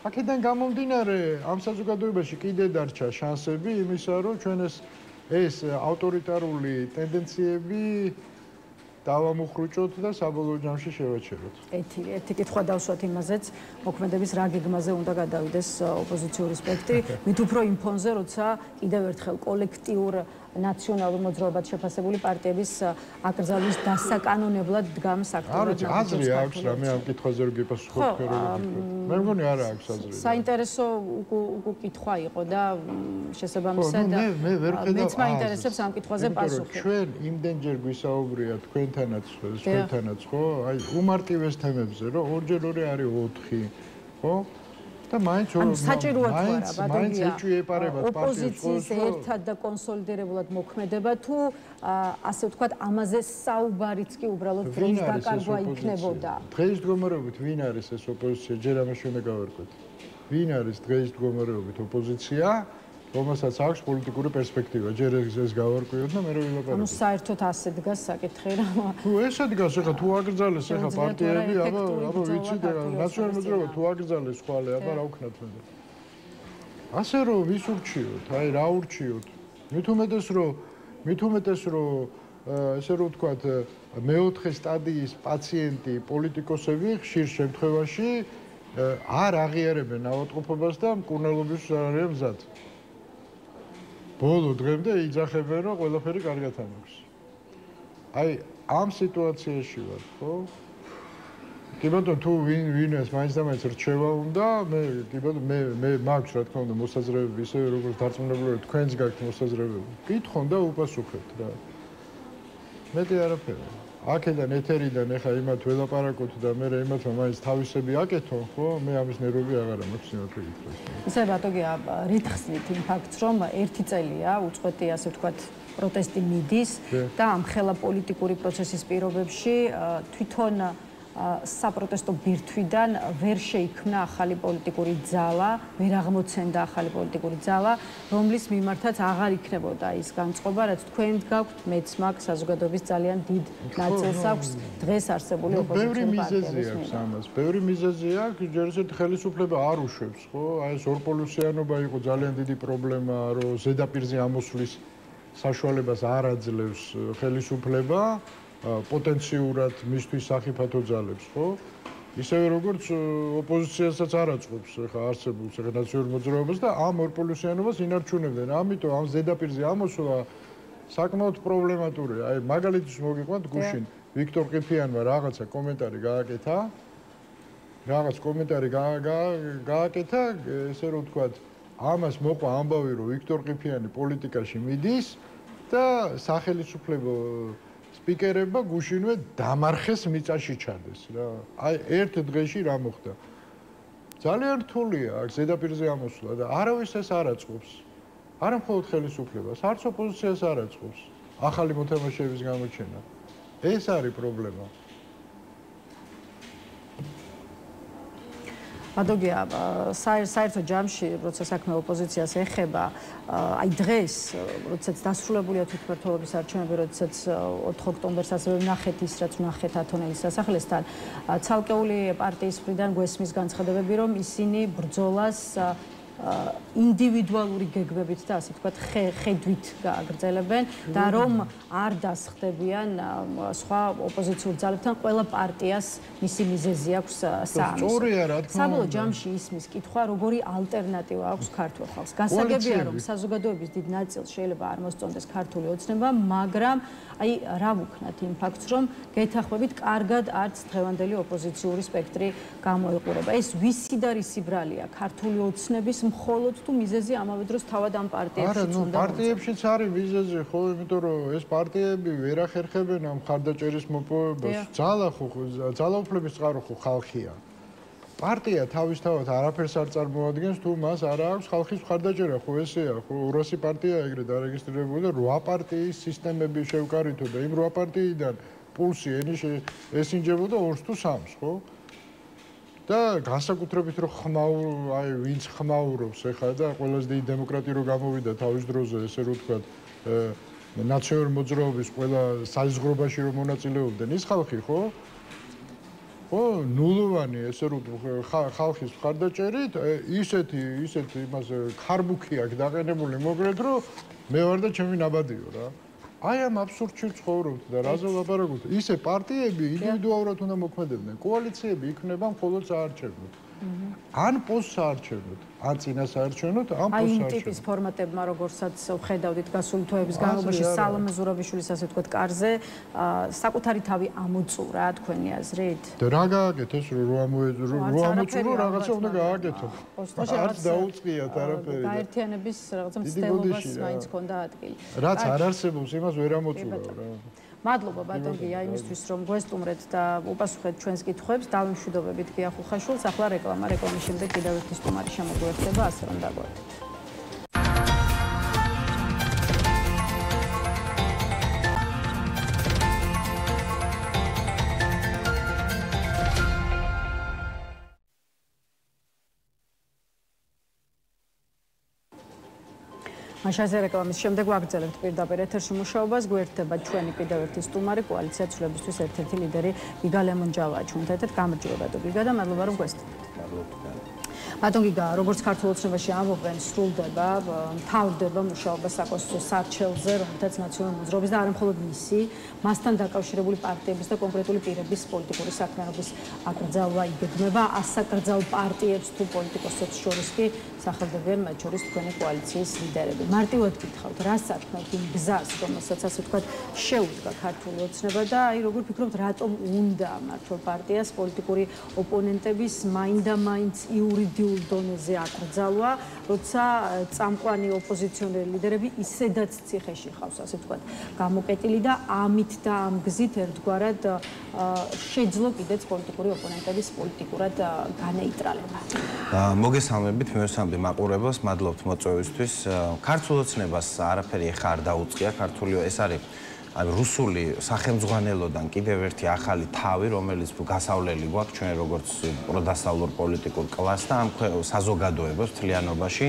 აქედან გამომდინარე, ამ საზოგადოებაში კიდე დარჩა შანსები იმისა, რომ ჩვენ ეს ავტორიტარული ტენდენციები დავამუხრუჭოთ და საბოლოო ჯამში შევაჩეროთ. ერთი კითხვა დავსვათ იმაზეც, მოქმედების რა გეგმაზე უნდა გადავიდეს ოპოზიციური სპექტრი, მით უფრო იმ ფონზე, როცა კიდევ ერთხელ კოლექტიურ ნაციონალურ მოძრაობად შეფასებული პარტიების აკრძალვის დასაკანონებლად დგამს აქტიურად. აზრი აქვს რამე ამ კითხვაზე რო გიპასუხოთ მე მგონი არა აქვს აზრი. საინტერესო უკითხვა იყო და შესაბამისად მეც მაინტერესებს ამ კითხვაზე პასუხი. ჩვენ იმდენჯერ გვისაუბრია თქვენთანაც ხო? აი უმარტივეს თემებზე რომ ორჯერ ორი არის 4, ხო? და მაინც საჭიროა თუ არა ბატონია ეპარებათ ოპოზიციის ერთად და კონსოლიდირებულად მოქმედება თუ ასე ვთქვათ ამაზე საუბარიც კი უბრალოდ დღის დაკარგვა იქნებოდა. დღის მდგომარეობით ვინ არის ეს ოპოზიცია? ჯერ ამაში უნდა გავარკვევთ. ვინ არის დღის მდგომარეობით ოპოზიცია? რომელსაც აქვს პოლიტიკური პერსპექტივა. ჯერ ეს გავარკვიოთ და მე რო ვილაპარაკო. ანუ საერთოდ ასე დგას საკითხი რა. თუ ესე დგას, ეხლა თუ აკრძალეს ეხლა პარტიები, აბა ვიცით, ნაციონალურ მოძრაობა თუ აკრძალეს ხვალე, აბა რა ვქნათ მე. ასე რომ ვის ურჩიოთ? აი რა ურჩიოთ? მით უმეტეს რომ ესე რომ ვთქვათ, მეოთხე სტადიის პაციენტი პოლიტიკოსები ხშირ შემთხვევაში არ აღიარებენ ავადმყოფობას და მკურნალობის არ არიან მზად. ბოლო დღემდე იძახებენ რომ ყველაფერი კარგად ამოქვს. აი ამ სიტუაციაში ვარ, ხო? კი ბატონო თუ ვინეს მაინც და მაინც რჩევა უნდა, კი ბატონო მე მაქვს რა თქმა უნდა მოსაზრებები ისე როგორც დარწმუნებული თქვენს გაქვთ მოსაზრებები. კითხონ და უპასუხებთ რა. მეტი არაფერი. აქედან ეთერიდან ეხა იმათ ველაპარაკოთ და მე იმათმა მაინც თავისები აკეთონ, ხო? მე ამის ნერვები აღარ მაქვს იმათი კითხვის. ისე ბატონია რითხსნით იმ ფაქტს რომ ერთი წელია უწყვეტი ასე ვთქვათ პროტესტი მიდის და ამ ხელა პოლიტიკური პროცესის პირობებში თვითონ საპროტესტო ბირთვიდან ვერ შეიქმნა ახალი პოლიტიკური ძალა, ვერ აღმოცენდა ახალი პოლიტიკური ძალა, რომლის მიმართაც აღარ იქნებოდა ის განწყობა, რაც თქვენ გაქვთ, მეც მაქვს საზოგადოების ძალიან დიდ ნაწილს აქვს დღეს არსებული ოპოზიციური პარტიების ამას. ბევრი მიზეზი აქვს, ჯერ ისევ ხელისუფლება არ უშვებს, ხო? აი ეს ორპოლუსიანობა იყო ძალიან დიდი პრობლემა, რომ ზედაპირზე ამოსვლის საშუალებას არ აძლევს ხელისუფლება. პოტენციურად მისთვის სახიფათო ძალებს, ხო? ისევე როგორც ოპოზიციასაც არ აწყობს ხა არსებობს ხა ნაციონალურ მოძრაობას და ამ ორპოლუსიანობას ინარჩუნებდნენ. ამიტომ ამ ზედაპირზე ამოსვლა საკმაოდ პრობლემატურია. აი მაგალითის მოგიყვანთ გუშინ ვიქტორ ყიფიანმა რაღაცა კომენტარი გააკეთა. ესე რომ ვთქვათ, ამას მოყვა ამბავი, რომ ვიქტორ ყიფიანი პოლიტიკაში მიდის და სახელმწიფო სპიკერებმა გუშინვე დამარხეს მიწაში ჩადეს რა. აი ერთ დღეში რა მოხდა? ძალიან რთულია აქ ზედაპირზე ამოსვლა და არავის ეს არ აწყობს. არა მხოლოდ ხელისუფლებას, არც ოპოზიციას არ აწყობს ახალი მოთამაშეების გამოჩენა. ეს არის პრობლემა. ბატონია, საერთო ჯამში, როცა საქმე ოპოზიციას ეხება, აი დღეს, როდესაც დასრულებულია თვითმმართველობის არჩევნები, როდესაც 4 ოქტომბერს ასევე ვნახეთ ის, რაც ვნახეთ ათონელის სასახლესთან, ცალკეული პარტიის მხრიდან გვესმის განცხადებები, რომ ისინი ბრძოლას ინდივიდუალური გეგმებით და ასე ვთქვათ ხედვით გააგრძელებენ და რომ არ დასხდებიან სხვა ოპოზიციურ ძალებთან, ყველა პარტიას მისი მიზეზი აქვს საამისო. სწორია რა თქმა უნდა. საბოლოო ჯამში ისმის კითხვა, როგორი ალტერნატივა აქვს ქართულ ხალხს. გასაგებია რომ საზოგადოების დიდ ნაწილს შეიძლება არ მოსწონდეს ქართული ოცნება, მაგრამ აი რა ვუქნათ იმ ფაქტს, რომ გეთანხმებით კარგად არც დღევანდელი ოპოზიციური სპექტრი გამოიყურება. ეს ვისი და რისი ბრალია ქართული ოცნების მხოლოდ თუ მიზეზი ამავე დროს თავად ამ პარტიებშიც უნდა პარტიებშიც არის მიზეზი, ხო, იმიტომ რომ ეს პარტიები ვერ ახერხებენ ამ ხარდაჭერის მოპოვებას. ძალაუფლების წყარო ხო ხალხია. პარტია თავისთავად არაფერს არ წარმოადგენს თუ მას არ აქვს ხალხის მხარდაჭერა, ხო ესეა, ხო 200 პარტია ეგრე დარეგისტრირებული და 8 პარტიის სისტემები შევკარითო და იმ 8 პარტიიდან პულსი ესინჯებოდა 2-ს თუ 3-ს, ხო? და განსაკუთრებით რომ ვინც ხმაურობს ეხლა და ყველაზე დიდი დემოკრატია რო გამოვიდა თავის დროზე, ესე რომ ვთქვათ, ნაციონალურ მოძრაობის ყველა საზღვრობაში რომ მონაწილეობდნენ ის ხალხი, ხო? ხო, ნულოვანი ესე რომ ხალხის მხარდაჭერით, ისეთი იმას ქარბუქი აქვს დაყენებული მოგრედ, რომ მე ვარ და ჩემი ნაბადიო რა. აი ამ აბსურდში ვცხოვრობთ და რაზე ვლაპარაკობთ? ისე პარტიები ინდივიდუალურად უნდა მოქმედებდნენ. კოალიციები იქნება მხოლოდ საარჩევნოდ. ან პოსტს საარჩევნოთ, ან წინასაარჩევნოთ, ან პოსტს აი იმ საარჩევნოთ. ტიპის ფორმატებმა, როგორცაც ხედავდით გასული თვეების განმავლობაში სალომე ზურაბიშვილის ასე ვთქვათ კარზე, საკუთარი თავი ამოწურა თქვენი აზრით? და რა გააკეთოს, რო ამოწურო, რაღაცა უნდა გააკეთო. არც დაუწყიათ არაფერი. გაერთიანების რაღაცა მცდელობას მაინც ჰქონდა ადგილი. რაც არ არსებობს, იმას ვერ ამოწურავ რა. მადლობა ბატონ გია იმისთვის რომ გვესტუმრეთ და უპასუხეთ ჩვენს კითხვებს. დავიმშვიდობებით გია ხუხაშვილს. ახლა რეკლამა, რეკლამის შემდეგ კიდევ ერთი სტუმარი შემოგვერთება, ასე რომ დაგვერდით. მაშაზე რეკლამის შემდეგ ვაგრძელებთ პირდაპირ ეთერში მუშაობას. გვერდება ჩვენი კიდევ ერთი სტუმარი, კოალიცია ცვლილებისთვის ერთ-ერთი ლიდერი გიგა ლემონჯავაა ჩვენთან ერთად. გამარჯობა ბატონ გიგა და მადლობა რომ გვესტუმრეთ. ბატონ გიგა, როგორც ქართულ ოცნებაში ამბობენ, სრულდება, მთავრდება მუშაობა საკონსტიტუციო სარჩელზე, რომელთაც ნაციონალური მოძრაობის და არა მხოლოდ მისი, მასთან დაკავშირებული პარტიების და კონკრეტული პირების პოლიტიკური საქმიანობის აკრძალვა იგეგმება. ასაკრძალ პარტიებს თუ პოლიტიკოსებს შორის კი სახელდებიან მათ შორის თქვენი კოალიციის ლიდერები. მარტივად გითხავთ, რა საქმეთ იმ გზას, რომელსაც ასე ვთქვათ, შეუდგა ქართული ოცნება და აი როგორ ფიქრობთ, რატომ უნდა მართლა პარტიას პოლიტიკური ოპონენტების მაინდა-მაინც იურიდიულ დონეზე აკრძალვა, როცა წამყვანი ოპოზიციონერი ლიდერები ისედაც ციხეში ხავს, ასე ვთქვათ, გამოკეტილი და ამით და ამ გზით ერთგვარად შეძლო კიდეც პოლიტიკური ოპონენტების პოლიტიკურად განეიტრალება. მოგესალმებით, მევესალმები მაყურებელს, მადლობთ მოწვევისთვის. ქართულ ოცნებას არაფერი ეხა არ დაუწყია, ქართული ეს არის რუსული სახელმძღვანელოდან კიდევ ერთი ახალი თავი, რომელიც გასავლელი გვაქვს ჩვენ როგორც პროდასავლურ პოლიტიკურ კლასს და ამ საზოგადოებას მთლიანობაში.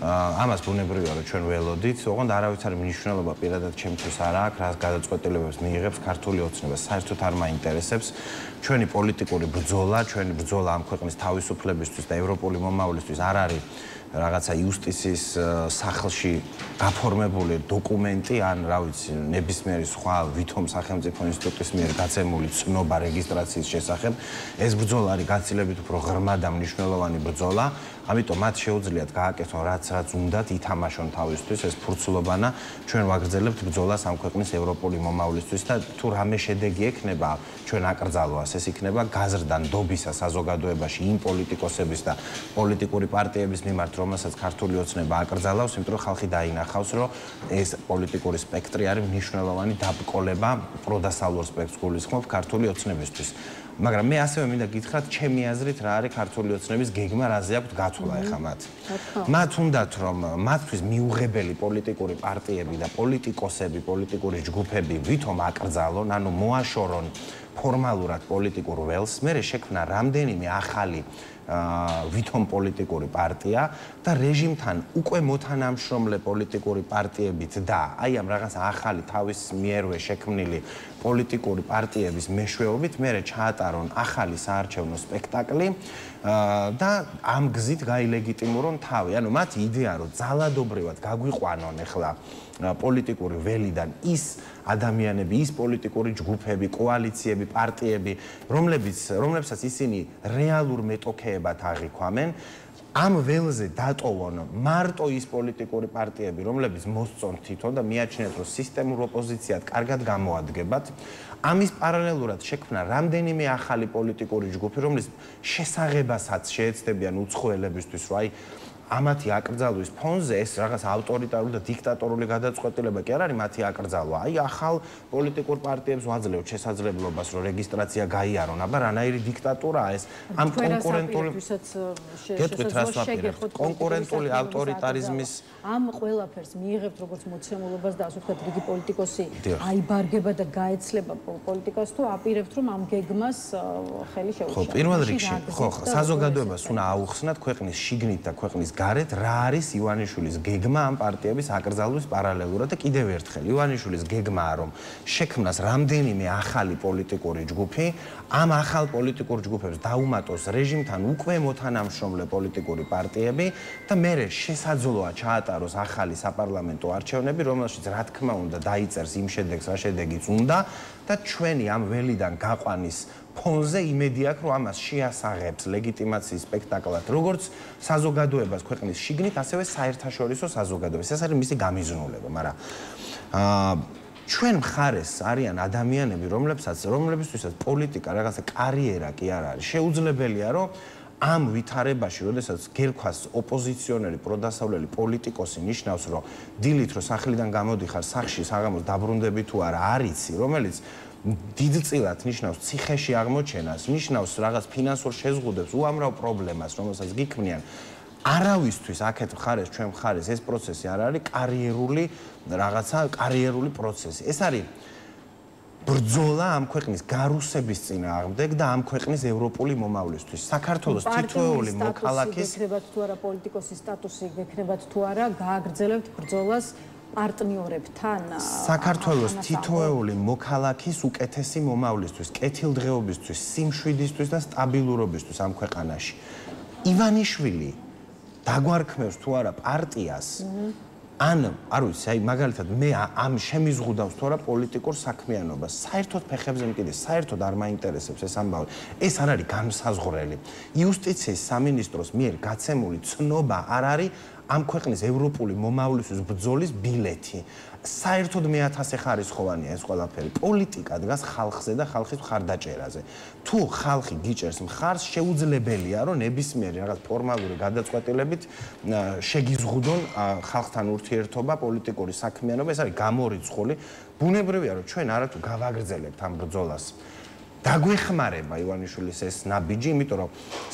ამას ბუნებრივია რომ ჩვენ ველოდით, ოღონდ არავითარი მნიშვნელობა პირადად ჩემთვის არ აქვს, რა გადაწყვეტილებებს მიიღებს ქართული ოცნება, საერთოდ არ მაინტერესებს. ჩვენი პოლიტიკური ბრძოლა, ჩვენი ბრძოლა ამ ქვეყნის თავისუფლებისთვის და ევროპული მომავლისთვის არ არის რაღაცა იუსტიციის სახლში გაფორმებული დოკუმენტი ან რა ვიცი ნებისმიერი სხვა ვითომ სახელმწიფო ინსტიტუტის მიერ გაცემული ცნობა რეგისტრაციის შესახებ. ეს ბრძოლა არის გაცილებით უფრო ღრმა და მნიშვნელოვანი ბრძოლა. ამიტომ მათ შეუძლიათ გააკეთონ რაც უნდათ, ითამაშონ თავისთვის ეს ფურცლობანა. ჩვენ ვაგრძელებთ ბრძოლას ამ ქვეყნის ევროპული მომავლისთვის და თუ რამე შედეგი ექნება ჩვენ აკრძალვას, ეს იქნება გაზრდა ნდობისა საზოგადოებაში იმ პოლიტიკოსების და პოლიტიკური პარტიების მიმართ, რომელსაც ქართული ოცნება აკრძალავს, იმიტომ რომ ხალხი დაინახავს, რომ ეს პოლიტიკური სპექტრი არის მნიშვნელოვანი დაბრკოლება პროდასავლურ სპექტრს გულისხმობ ქართული ოცნებისთვის. მაგრამ მე ასევე მინდა გითხრათ, ჩემი აზრით რა არის ქართული ოცნების გეგმა, რაზე აქვთ გათვლა ეხა მათ. მათ უნდათ რომ მათთვის მიუღებელი პოლიტიკური პარტიები და პოლიტიკოსები, პოლიტიკური ჯგუფები ვითომ აკრძალონ, ანუ მოაშორონ ფორმალურად პოლიტიკურ ველს, მერე შექმნა რამდენიმე ახალი ვითომ პოლიტიკური პარტია და რეჟიმთან უკვე მოთანამშრომლე პოლიტიკური პარტიებით და აი ამ რაღაც ახალი თავის მიერვე შექმნილი პოლიტიკური პარტიების მეშვეობით მერე ჩაატარონ ახალი საარჩევნო სპექტაკლი და ამ გზით გაილეგიტიმურონ თავი. ანუ მათი იდეა რომ ძალადობრივად გაგვიყვანონ ახლა პოლიტიკური ველიდან ის ადამიანები, ის პოლიტიკური ჯგუფები, კოალიციები, პარტიები, რომლებსაც ისინი რეალურ მეტოქეებად აღიქვამენ, ამ ველზე დატოვონ მარტო ის პოლიტიკური პარტიები, რომლებიც მოსწონთ თვითონ და მიაჩნიათ, რომ სისტემურ ოპოზიციად კარგად გამოადგებათ. ამის პარალელურად შექმნა რამდენიმე ახალი პოლიტიკური ჯგუფი, რომლის შესაღებასაც შეეცდებიან უცხოელებისთვის, რომ აი ამათი აკრძალვის ფონზე ეს რაღაც ავტორიტარული და დიქტატორული გადაწყვეტილება კი არ არის მათი აკრძალვა. აი ახალ პოლიტიკურ პარტიებს ვაძლევთ შესაძლებლობას, რომ რეგისტრაცია გაიარონ, აბა რანაირი დიქტატურაა ეს? ამ კონკურენტული კონკურენტული ავტორიტარიზმის ამ ყველაფერს მიიღებთ როგორც მოცემულობას და ასე ვთქვათ, რიგი პოლიტიკოსი აიბარგება და გაეცლება პოლიტიკას თუ აპირებთ რომ ამ გეგმას ხელი შეუშალოს? ხო, პირველ რიგში, ხო, საზოგადოებას უნდა აუხსნათ ქვეყნის შიგნით და ქვეყნის გარეთ რა არის ივანიშვილის გეგმა ამ პარტიების აკრძალვის პარალელურად და კიდევ ერთხელ ივანიშვილის გეგმაა რომ შექმნას რამდენიმე ახალი პოლიტიკური ჯგუფი, ამ ახალ პოლიტიკურ ჯგუფებს დაუმატოს რეჟიმთან უკვე მოთანამშრომლე პოლიტიკური პარტიები და მერე შესაძლოა ჩაატაროს ახალი საპარლამენტო არჩევნები, რომელშიც რა თქმა უნდა დაიწერს იმ შედეგს, რა შედეგიც უნდა, და ჩვენი ამ ველიდან გაყვანის ფონზე იმედი აქვს, რომ ამას შეასაღებს ლეგიტიმაციის სპექტაკლად, როგორც საზოგადოებას ქვეყნის შიგნით, ასევე საერთაშორისო საზოგადოებას. ეს არის მისი გამიზნულება, მაგრამ ჩვენ მხარეს არიან ადამიანები, რომლებისთვისაც პოლიტიკა რაღაცა კარიერა კი არ არის. შეუძლებელია, რომ ამ ვითარებაში, როდესაც გერქვას ოპოზიციონერი, პროდასავლელი პოლიტიკოსი ნიშნავს, რომ დილით რო სახლიდან გამოდიხარ, სახლში საღამოს დაბრუნდები თუ არა, არიცი, რომელიც დიდწილად ნიშნავს ციხეში აღმოჩენას, ნიშნავს რაღაც ფინანსურ შეზღუდვებს, უამრავ პრობლემას, რომელსაც გიქმნიან. არავისთვის აქეთ მხარეს, ჩვენ მხარეს ეს პროცესი არ არის კარიერული პროცესი. ეს არის ბრძოლა ამ ქვეყნის გარუსების წინააღმდეგ და ამ ქვეყნის ევროპული მომავლისთვის. საქართველოს თითოეული მოქალაქის გექნებათ თუ არა პოლიტიკოსის სტატუსი, გექნებათ თუ არა, გააგრძელებთ ბრძოლას პარტნიორებთან. საქართველოს თითოეული მოქალაქის უკეთესი მომავლისთვის, კეთილდღეობისთვის, სიმშვიდისთვის და სტაბილურობისთვის ამ ქვეყანაში. ივანიშვილი დაგვარქმევს თუ არა პარტიას, ან არ ვიცი, აი მაგალითად მე ამ შემიზღუდავს თუ არა პოლიტიკურ საქმიანობას. საერთოდ ფეხებზე მკიდეს, საერთოდ არ მაინტერესებს ეს ამბავი. ეს არ არის განსაზღვრელი. იუსტიციის სამინისტროს მიერ გაცემული ცნობა არ არის ამ ქვეყნის ევროპული მომავლისთვის ბრძოლის ბილეთი. საერთოდ მე-1000 ხარისხოვანია ეს ყველაფერი. პოლიტიკა დგას ხალხზე და ხალხის მხარდაჭერაზე. თუ ხალხი გიჭერს მხარს, შეუძლებელია, რომ ნებისმიერი რაღაც ფორმალური გადაწყვეტილებით შეგიზღუდონ ხალხთან ურთიერთობა, პოლიტიკური საქმიანობა. ეს არის გამორიცხული. ბუნებრივია, რომ ჩვენ არათუ გავაგრძელებთ ამ ბრძოლას. დაგვეხმარება ივანიშვილის ეს ნაბიჯი, იმიტომ რომ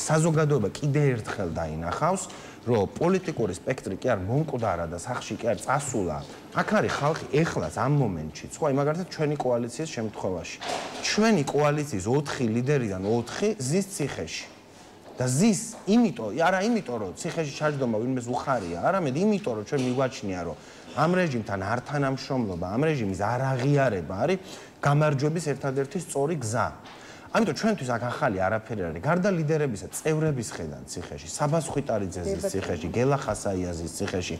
საზოგადოება კიდე ერთხელ დაინახავს, რომ პოლიტიკური სპექტრი კი არ მომკვდარა და სახში კი არ წასულა. აქ არის ხალხი ეხლაც ამ მომენტშიც, ხო, აი მაგალითად ჩვენი კოალიციის შემთხვევაში. ჩვენი კოალიციის 4 ლიდერიდან 4 ზის ციხეში. და ზის არა იმიტომ, რომ ციხეში ჩაჯდომა ვინმეს უხარია, არამედ იმიტომ, რომ ჩვენ მიგვაჩნია, რომ ამ რეჟიმთან არ თანამშრომლობა, ამ რეჟიმის არაღიარება არის გამარჯვების ერთადერთი სწორი გზა. ამიტომ ჩვენთვის აქ ახალი არაფერი არის. გარდა ლიდერებისა, წევრების ხედან ციხეში, საბას ხვიტარიძეს ციხეში, გელა ხასაიაზის ციხეში,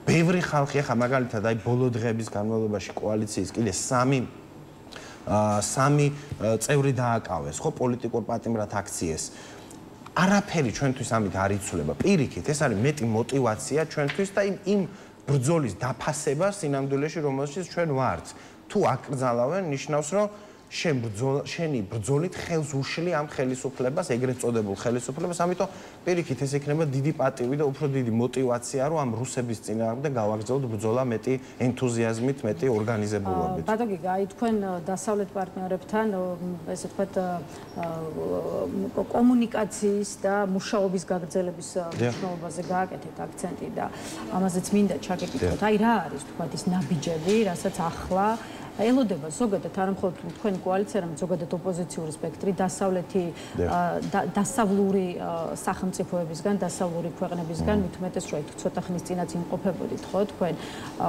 ბევრი ხალხი ახლა მაგალითად აი ბოლო დღეების განმავლობაში კოალიციის კიდე 3 წევრი დააკავეს, ხო, პოლიტიკურ პატიმრად აქციეს. არაფერი ჩვენთვის ამით არ იცვლება. პირიქით, ეს არის მეტი мотиваცია ჩვენთვის და იმ ბრძოლის დაფასება სინამდვილეში, რომელშიც ჩვენ ვართ. თუ აკრძალავენ, ნიშნავს, რომ შენი ბრძოლით ხელს უშლი ამ ხელისუფლებას, ეგრეთ წოდებულ ხელისუფლებას, ამიტომ პირიქით ეს იქნება დიდი პატივი და უფრო დიდი мотиваცია, რომ ამ რუსების წინააღმდეგ გავაგრძელოთ ბრძოლა მეტი ენთუზიაზმით, მეტი ორგანიზებულობით. ბატონო, აი თქვენ დასავლეთ პარტნიორებთან, ესე ვთქვათ, კომუნიკაციის და მუშაობის გაგრძელების მნიშვნელობაზე გააკეთეთ აქცენტი და ამაზეც მინდა ჩაგეკითხოთ. აი რა არის თქვათ ის ნაბიჯები, რასაც ახლა ელოდება ზოგადად არ მხოლოდ თქვენი კოალიცია, არამედ ზოგადად ოპოზიციური სპექტრი, დასავლური სახელმწიფოებისგან, დასავლური ქვეყნებისგან, მით უმეტეს რომ ცოტა ხნის წინაც იმყოფებოდით, ხო, თქვენ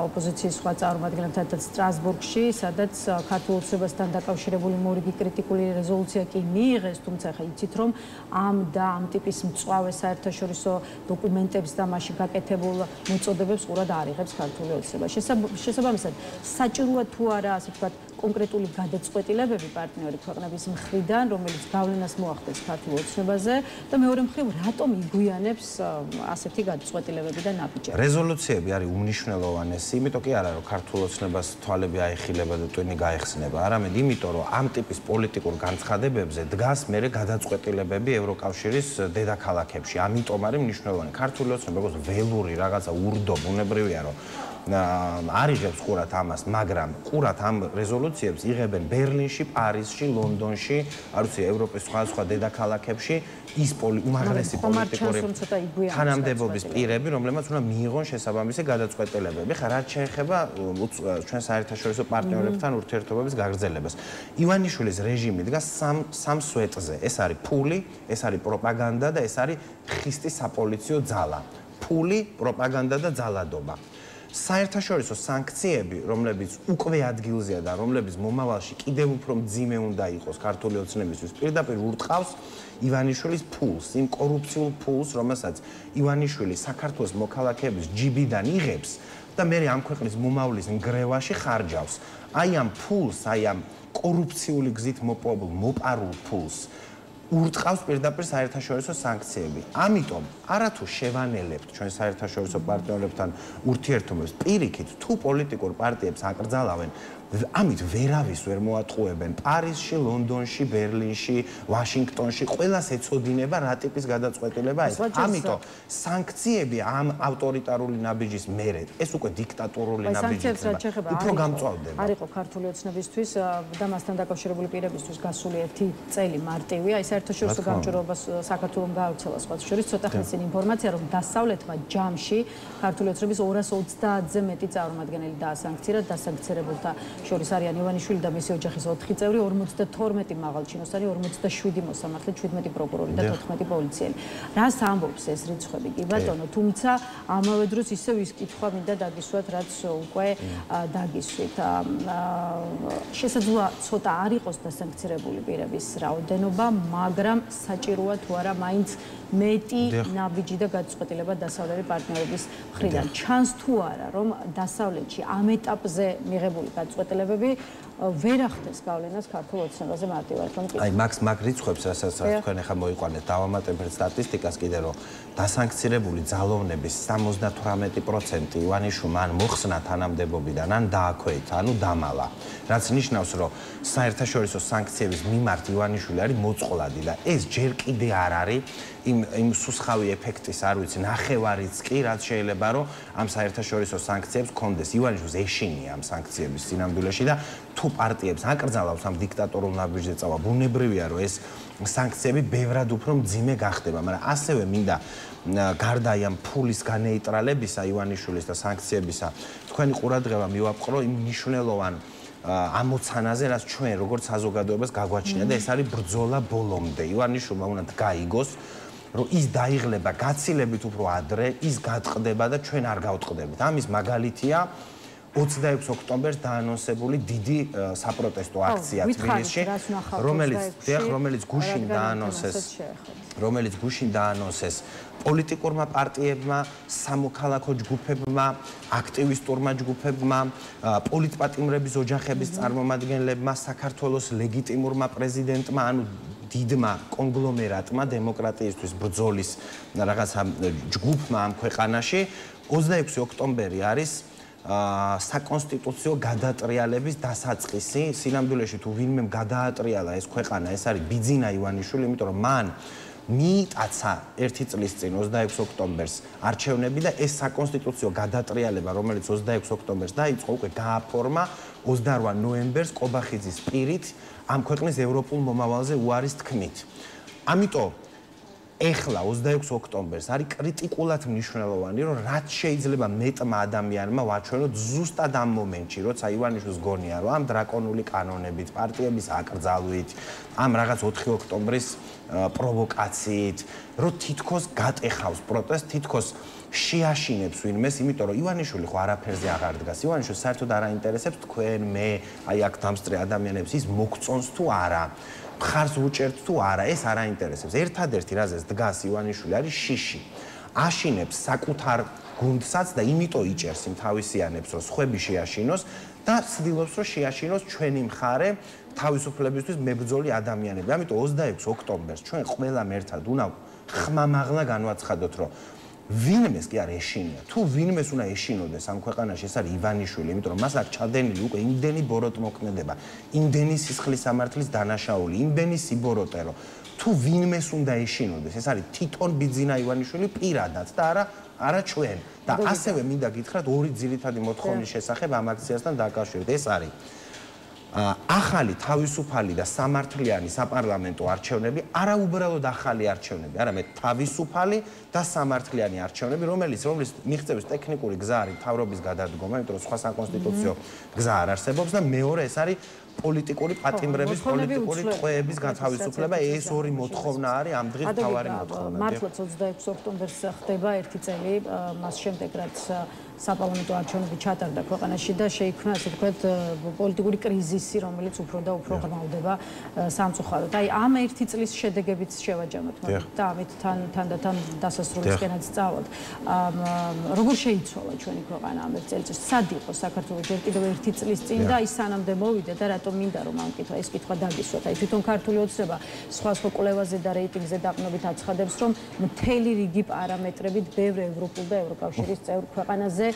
ოპოზიციის სხვა წარმომადგენლებთან სტრასბურგში, სადაც ქართულ ოცნებასთან დაკავშირებული მორიგი კრიტიკული რეზოლუცია კი მიიღეს, თუმცა ხა იცით რომ ამ ტიპის მწვავე საერთაშორისო დოკუმენტებს და მასში გაკეთებულ მოწოდებებს ყურად არ იღებს ქართული ოცნება. შესაბამისად, საჭიროა თუ არა ასე ვთქვათ, კონკრეტული გადაწყვეტილებები პარტნიორი ქვეყნების მხრიდან, რომელიც გავლენას მოახდენს ქართულ ოცნებაზე და მეორე მხრივ, რატომ იგვიანებს ასეთი გადაწყვეტილებები და ნაბიჯები? რეზოლუციები არის უმნიშვნელოვანესი, იმიტომ კი არა, რომ ქართულ ოცნებას თვალები აიხილება და ტვინი გაიხსნება, არამედ იმიტომ, რომ ამ ტიპის პოლიტიკურ განცხადებებზე დგას მერე გადაწყვეტილებები ევროკავშირის დედაქალაქებში. ამიტომ არის მნიშვნელოვანი. ქართული ოცნება როგორც ველური რაღაცა ურდო, ბუნებრივია, რომ არიღებს ყურად ამას, მაგრამ ყურად ამ რეზოლუციებს იღებენ ბერლინში, პარიზში, ლონდონში, არ ვიცი, ევროპის სხვა დედაქალაქებში ის უმაღლესი პოლიტიკური თანამდებობის პირები, რომლებმაც უნდა მიიღონ შესაბამისი გადაწყვეტილებები. ხა რაც შეეხება ჩვენ საერთაშორისო პარტნიორებთან ურთიერთობების გაგრძელებას. ივანიშვილის რეჟიმი დგას სამ სვეტზე. ეს არის ფული, ეს არის პროპაგანდა და ეს არის ხისტი საპოლიციო ძალა. ფული, პროპაგანდა და ძალადობა. საერთაშორისო სანქციები, რომლებიც უკვე ადგილზეა და რომლებიც მომავალში კიდევ უფრო მძიმე უნდა იყოს ქართული ოცნებისთვის, პირდაპირ ურტყავს ივანიშვილის ფულს, იმ კორუფციულ ფულს, რომელსაც ივანიშვილი საქართველოს მოქალაქეების ჯიბიდან იღებს და მე ამ ქვეყნის მომავლის ნგრევაში ხარჯავს. აი ამ ფულს, აი ამ კორუფციული გზით მოპარულ ფულს ურტყავს პირდაპირ საერთაშორისო სანქციები. ამიტომ არათუ შევანელებთ ჩვენ საერთაშორისო პარტნიორებთან ურთიერთობებს, პირიქით თუ პოლიტიკურ პარტიებს აკრძალავენ, ამით ვერავის ვერ მოატყუებენ. პარიზში, ლონდონში, ბერლინში, ვაშინგტონში ყველას ეცოდინება რა ტიპის გადაწყვეტილება ეს. ამიტომ სანქციები ამ ავტორიტარული ნაბიჯის მერე, ეს უკვე დიქტატურული ნაბიჯი იქნება. უფრო გამწვავდება. არ იყო ქართული ოცნებისთვის და მასთან დაკავშირებული პირებისთვის გასული 1 წელი მარტივია. ეს საერთაშორისო გამჭვირვალობას საქართველოს გაავრცელა სხვა შორის ცოტა ხნის წინ ინფორმაცია, რომ დასავლეთმა ჯამში ქართული ოცნების 230-ზე მეტი წარმომადგენელი დაასანქცირა, დასანქცირებულთა შორის არიან ივანიშვილი და მისი ოჯახის 4 წევრი, 52 მაღალჩინოსანი, 47 მოსამართლე, 17 პროკურორი და 14 პოლიციელი. რას ამბობს ეს რიცხვები კი ბატონო, თუმცა ამავე დროს ისევ ის კითხვა მინდა დაგისვათ, რაც უკვე დაგისვით. შესაძლოა ცოტა არ იყოს დასანქცირებული პირების რაოდენობა, მაგრამ საჭიროა თუ არა მაინც მეტი ნაბიჯი და გადაწყვეტილება დასავლელი პარტნიორების მხრიდან. ჩანს თუ არა, რომ დასავლეთში ამ ეტაპზე მიღებული გადაწყვეტილებები ვერ ახდენს გავლენას ქართულ ოცნებაზე მარტივად, რომ აი მაგ რიცხვებს რასაც თქვენ ახლა მოიყვანეთ, დავამატებთ სტატისტიკას კიდე რომ დასანქცირებული ძალოვნების 78% ივანიშვილმა ან მოხსნა თანამდებობიდან, ან დააქვეითა, ანუ დამალა. რაც ნიშნავს, რომ საერთაშორისო სანქციების მიმართ ივანიშვილი არის მოწყვლადი და ეს ჯერ კიდე არ არის იმ სუსხავი ეფექტის, არ ვიცი, ნახევარიც კი, რაც შეიძლება რომ ამ საერთაშორისო სანქციებს კონდეს. ივანიშვილს ეშინია ამ სანქციების სინამდვილეში და თუ პარტიებს აკრძალავს ამ დიქტატორულ ნაბიჯზე წავა, ბუნებრივია რომ ეს სანქციები ბევრად უფრო მძიმე გახდება, მაგრამ ასევე მინდა გარდა ამ ფულის განეიტრალებისა ივანიშვილის და სანქციებისა, თქვენი ყურადღება მივაპყრო იმ მნიშვნელოვან ამოცანაზე, რაც ჩვენ როგორც საზოგადოებას გაგვაჩნია და ეს არის ბრძოლა ბოლომდე. ივანიშვილმა უნდა გაიგოს, რომ ის დაიღლება გაცილებით უფრო ადრე, ის გატყდება და ჩვენ არ გავტყდებით. ამის მაგალითია 26 ოქტომბერს დაანონსებული დიდი საპროტესტო აქცია თბილისში, რომელიც გუშინ დაანონსეს პოლიტიკურმა პარტიებმა, სამოქალაქო ჯგუფებმა, აქტივისტურმა ჯგუფებმა, პოლიტპატიმრების ოჯახების წარმომადგენლებმა, საქართველოს ლეგიტიმურმა პრეზიდენტმა, ანუ დიდმა კონგლომერატმა დემოკრატიისთვის ბრძოლის რაღაცა ჯგუფმა ამ ქვეყანაში 26 ოქტომბერი არის საკონსტიტუციო გადატრიალების დასაწყისი. სინამდვილეში თუ ვინმე გადაატრიალა ეს ქვეყანა, ეს არის ბიძინა ივანიშვილი, იმიტომ რომ მან მიიტაცა 1 წლის წინ 26 ოქტომბერს არჩევნები და ეს საკონსტიტუციო გადატრიალება, რომელიც 26 ოქტომბერს დაიწყო, უკვე გააფორმა 28 ნოემბერს კობახიძის პირით ამ ქვეყნის ევროპულ მომავალზე უარის თქმით. ამიტომ ეხლა 26 ოქტომბერს არის კრიტიკულად მნიშვნელოვანი, რომ რაც შეიძლება მეტმა ადამიანმა ვაჩვენოთ ზუსტად ამ მომენტში, როცა ივანიშვილს გონია, რომ ამ დრაკონული კანონებით, პარტიების აკრძალვით, ამ რაღაც 4 ოქტომბრის პროვოკაციით, რომ თითქოს გატეხავს პროტესტს, თითქოს შეაშინებს ვინმეს, იმიტომ რომ ივანიშვილი ხო არაფერზე აღარ დგას. ივანიშვილს საერთოდ არ აინტერესებს თქვენ, მე, აი აქ დამსწრე ადამიანებს ის მოგწონს თუ არა. მხარს უჭერთ თუ არა, ეს არ აინტერესებს. ერთადერთი რაზეც დგას ივანიშვილი არის შიში. აშინებს საკუთარ გუნდსაც და იმიტომ იჭერს იმ თავისიანებს, რომ სხვები შეაშინოს და ცდილობს, რომ შეაშინოს ჩვენი მხარე თავისუფლებისთვის მებრძოლი ადამიანები. ამიტომ 26 ოქტომბერს ჩვენ ყველამ ერთად უნდა ხმამაღლა განვაცხადოთ, რომ ვინმეს კი არ ეშინია. თუ ვინმეს უნდა ეშინოდეს ამ ქვეყანაში, ეს არის ივანიშვილი, იმიტომ რომ მას აქ ჩადენილი უკვე იმდენი ბოროტმოქმედება, იმდენი სისხლის სამართლის დანაშაული, იმდენი სიბოროტე, რომ თუ ვინმეს უნდა ეშინოდეს, ეს არის თვითონ ბიძინა ივანიშვილი პირადად და არა ჩვენ. და ასევე მინდა გითხრათ ორი ძირითადი მოთხოვნის შესახებ ამ აქციასთან დაკავშირებით. ეს არის ახალი თავისუფალი და სამართლიანი საპარლამენტო არჩევნები, არა უბრალოდ ახალი არჩევნები, არამედ თავისუფალი და სამართლიანი არჩევნები, რომელიც მიღწევის ტექნიკური გზა არის მთავრობის გადადგომა, იმიტომ რომ სხვა საკონსტიტუციო გზა არ არსებობს და მეორე ეს არის პოლიტიკური პატიმრების, პოლიტიკური ტყვეების გათავისუფლება. ეს ორი მოთხოვნა არის ამ დღის მთავარი მოთხოვნა. მართლაც 26 ოქტომბერს ხდება 1 წელი მას შემდეგ, რაც საპარლამენტო არჩევნები ჩატარდა ქვეყანაში და შეიქმნა ასე ვთქვათ პოლიტიკური კრიზისი, რომელიც უფრო და უფრო ღრმავდება სამწუხაროდ. აი ამ ერთი წლის შედეგებიც შევაჯამოთ და ამით თან დასასრულისკენაც წავალთ. როგორ შეიცვალა ჩვენი ქვეყანა ამ ერთ წელიწადში? სად იყო საქართველოს ჯერ კიდევ ერთი წლის წინ და ის სანამდე მოვიდა და რატომ მინდა რომ ამ ეს კითხვა დაგისვათ? აი თვითონ ქართული ოცნება სხვა კვლევაზე და რეიტინგზე დაყრდნობით აცხადებს, რომ მთელი რიგი პარამეტრებით ბევრ ევროპულ და ევროკავშირის წევრ ქვეყანაზე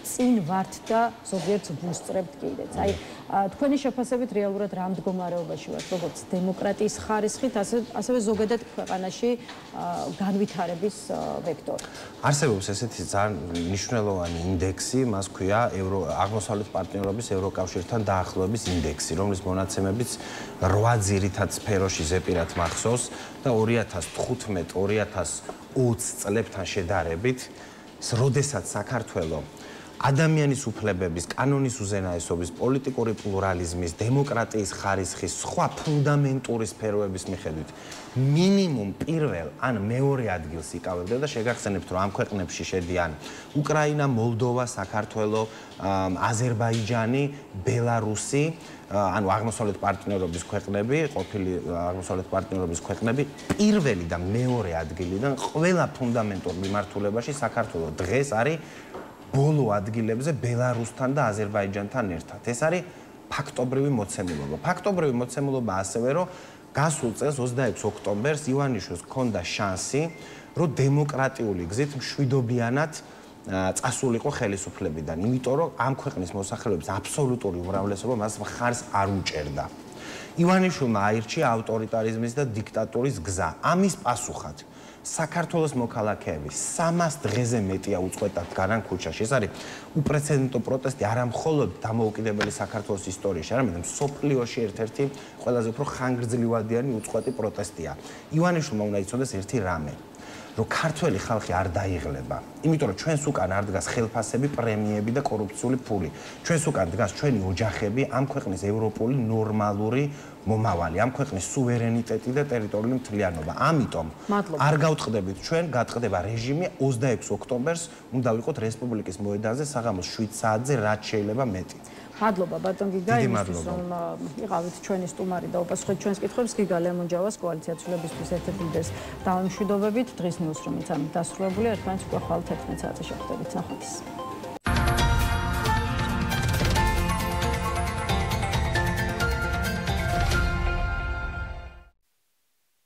წინ ვართ და ზოგიერთს ვუსწრებთ კიდეც. აი თქვენი შეფასებით რეალურად რა მდგომარეობაში ვართ, როგორც დემოკრატიის ხარისხით, ასევე ზოგადად ქვეყანაში განვითარების ვექტორი? არსებობს ესეთი ძალიან მნიშვნელოვანი ინდექსი, მას ქვია აღმოსავლეთ პარტნიორობის ევროკავშირთან დაახლოების ინდექსი, რომლის მონაცემებიც 8 ძირითად სფეროში ზეპირად მახსოვს და 2015-2020 წლებთან შედარებით, როდესაც საქართველოს ადამიანის უფლებების, კანონის უზენაესობის, პოლიტიკური პლურალიზმის, დემოკრატიის ხარისხის, სხვა ფუნდამენტური სფეროების მიხედვით მინიმუმ პირველ ან მეორე ადგილს იკავებდა და შეგახსენებთ, რომ ამ ქვეყნებში შედიან უკრაინა, მოლდოვა, საქართველო, აზერბაიჯანი, ბელარუსი, ანუ აღმოსავლეთ პარტნიორობის ქვეყნები, ყოფილი აღმოსავლეთ პარტნიორობის ქვეყნები, პირველი და მეორე ადგილიდან ყველა ფუნდამენტურ მიმართულებაში საქართველო დღეს არის ბოლო ადგილებზე ბელარუსთან და აზერბაიჯანთან ერთად. ეს არის ფაქტობრივი მოცემულობა. ფაქტობრივი მოცემულობა ასევე, რომ გასულ წელს 26 ოქტომბერს ივანიშვილს ჰქონდა შანსი, რომ დემოკრატიული გზით მშვიდობიანად წასულიყო ხელისუფლებიდან, იმიტომ რომ ამ ქვეყნის მოსახლეობის აბსოლუტური უმრავლესობა მას მხარს არ უჭერდა. ივანიშვილმა აირჩია ავტორიტარიზმის და დიქტატურის გზა. ამის პასუხად საქართველოს მოქალაქეები 300 დღეზე მეტია უწყვეტად განან ქუჩაში. ეს არის უპრეცედენტო პროტესტი არა მხოლოდ დამოუკიდებელი საქართველოს ისტორიაში, არამედ მსოფლიოში ერთ-ერთი ყველაზე უფრო ხანგრძლივადიანი უწყვეტი პროტესტია. ივანიშვილმა უნდა იცოდეს ერთი რამე, რომ ქართველი ხალხი არ დაიღლება, იმიტომ რომ ჩვენს უკან არ დგას ხელფასები, პრემიები და კორუფციული ფული. ჩვენს უკან დგას ჩვენი ოჯახები, ამ ქვეყნის ევროპული ნორმალური მომავალი, ამ ქვეყნის სუვერენიტეტი და ტერიტორიული მთლიანობა. ამიტომ არ გავწყდებით ჩვენ, გატყდება რეჟიმი 26 ოქტომბერს უნდა ვიყოთ რესპუბლიკის მოედანზე საღამოს 7 საათზე, რაც შეიძლება მეტი. მადლობა ბატონ გიგა, იმისთვის რომ იყავით ჩვენი სტუმარი და უპასუხეთ ჩვენს კითხვებს. გიგა ლემონჯავას კოალიცია ცვლილებისთვის ერთ-ერთი ლიდერს დავამშვიდობებით. დღის ნიუსრუმიც ამით დასრულებულია. ერთმანეთს უკვე ხვალ 11 საათზე შევხვდებით. ნახვამდის.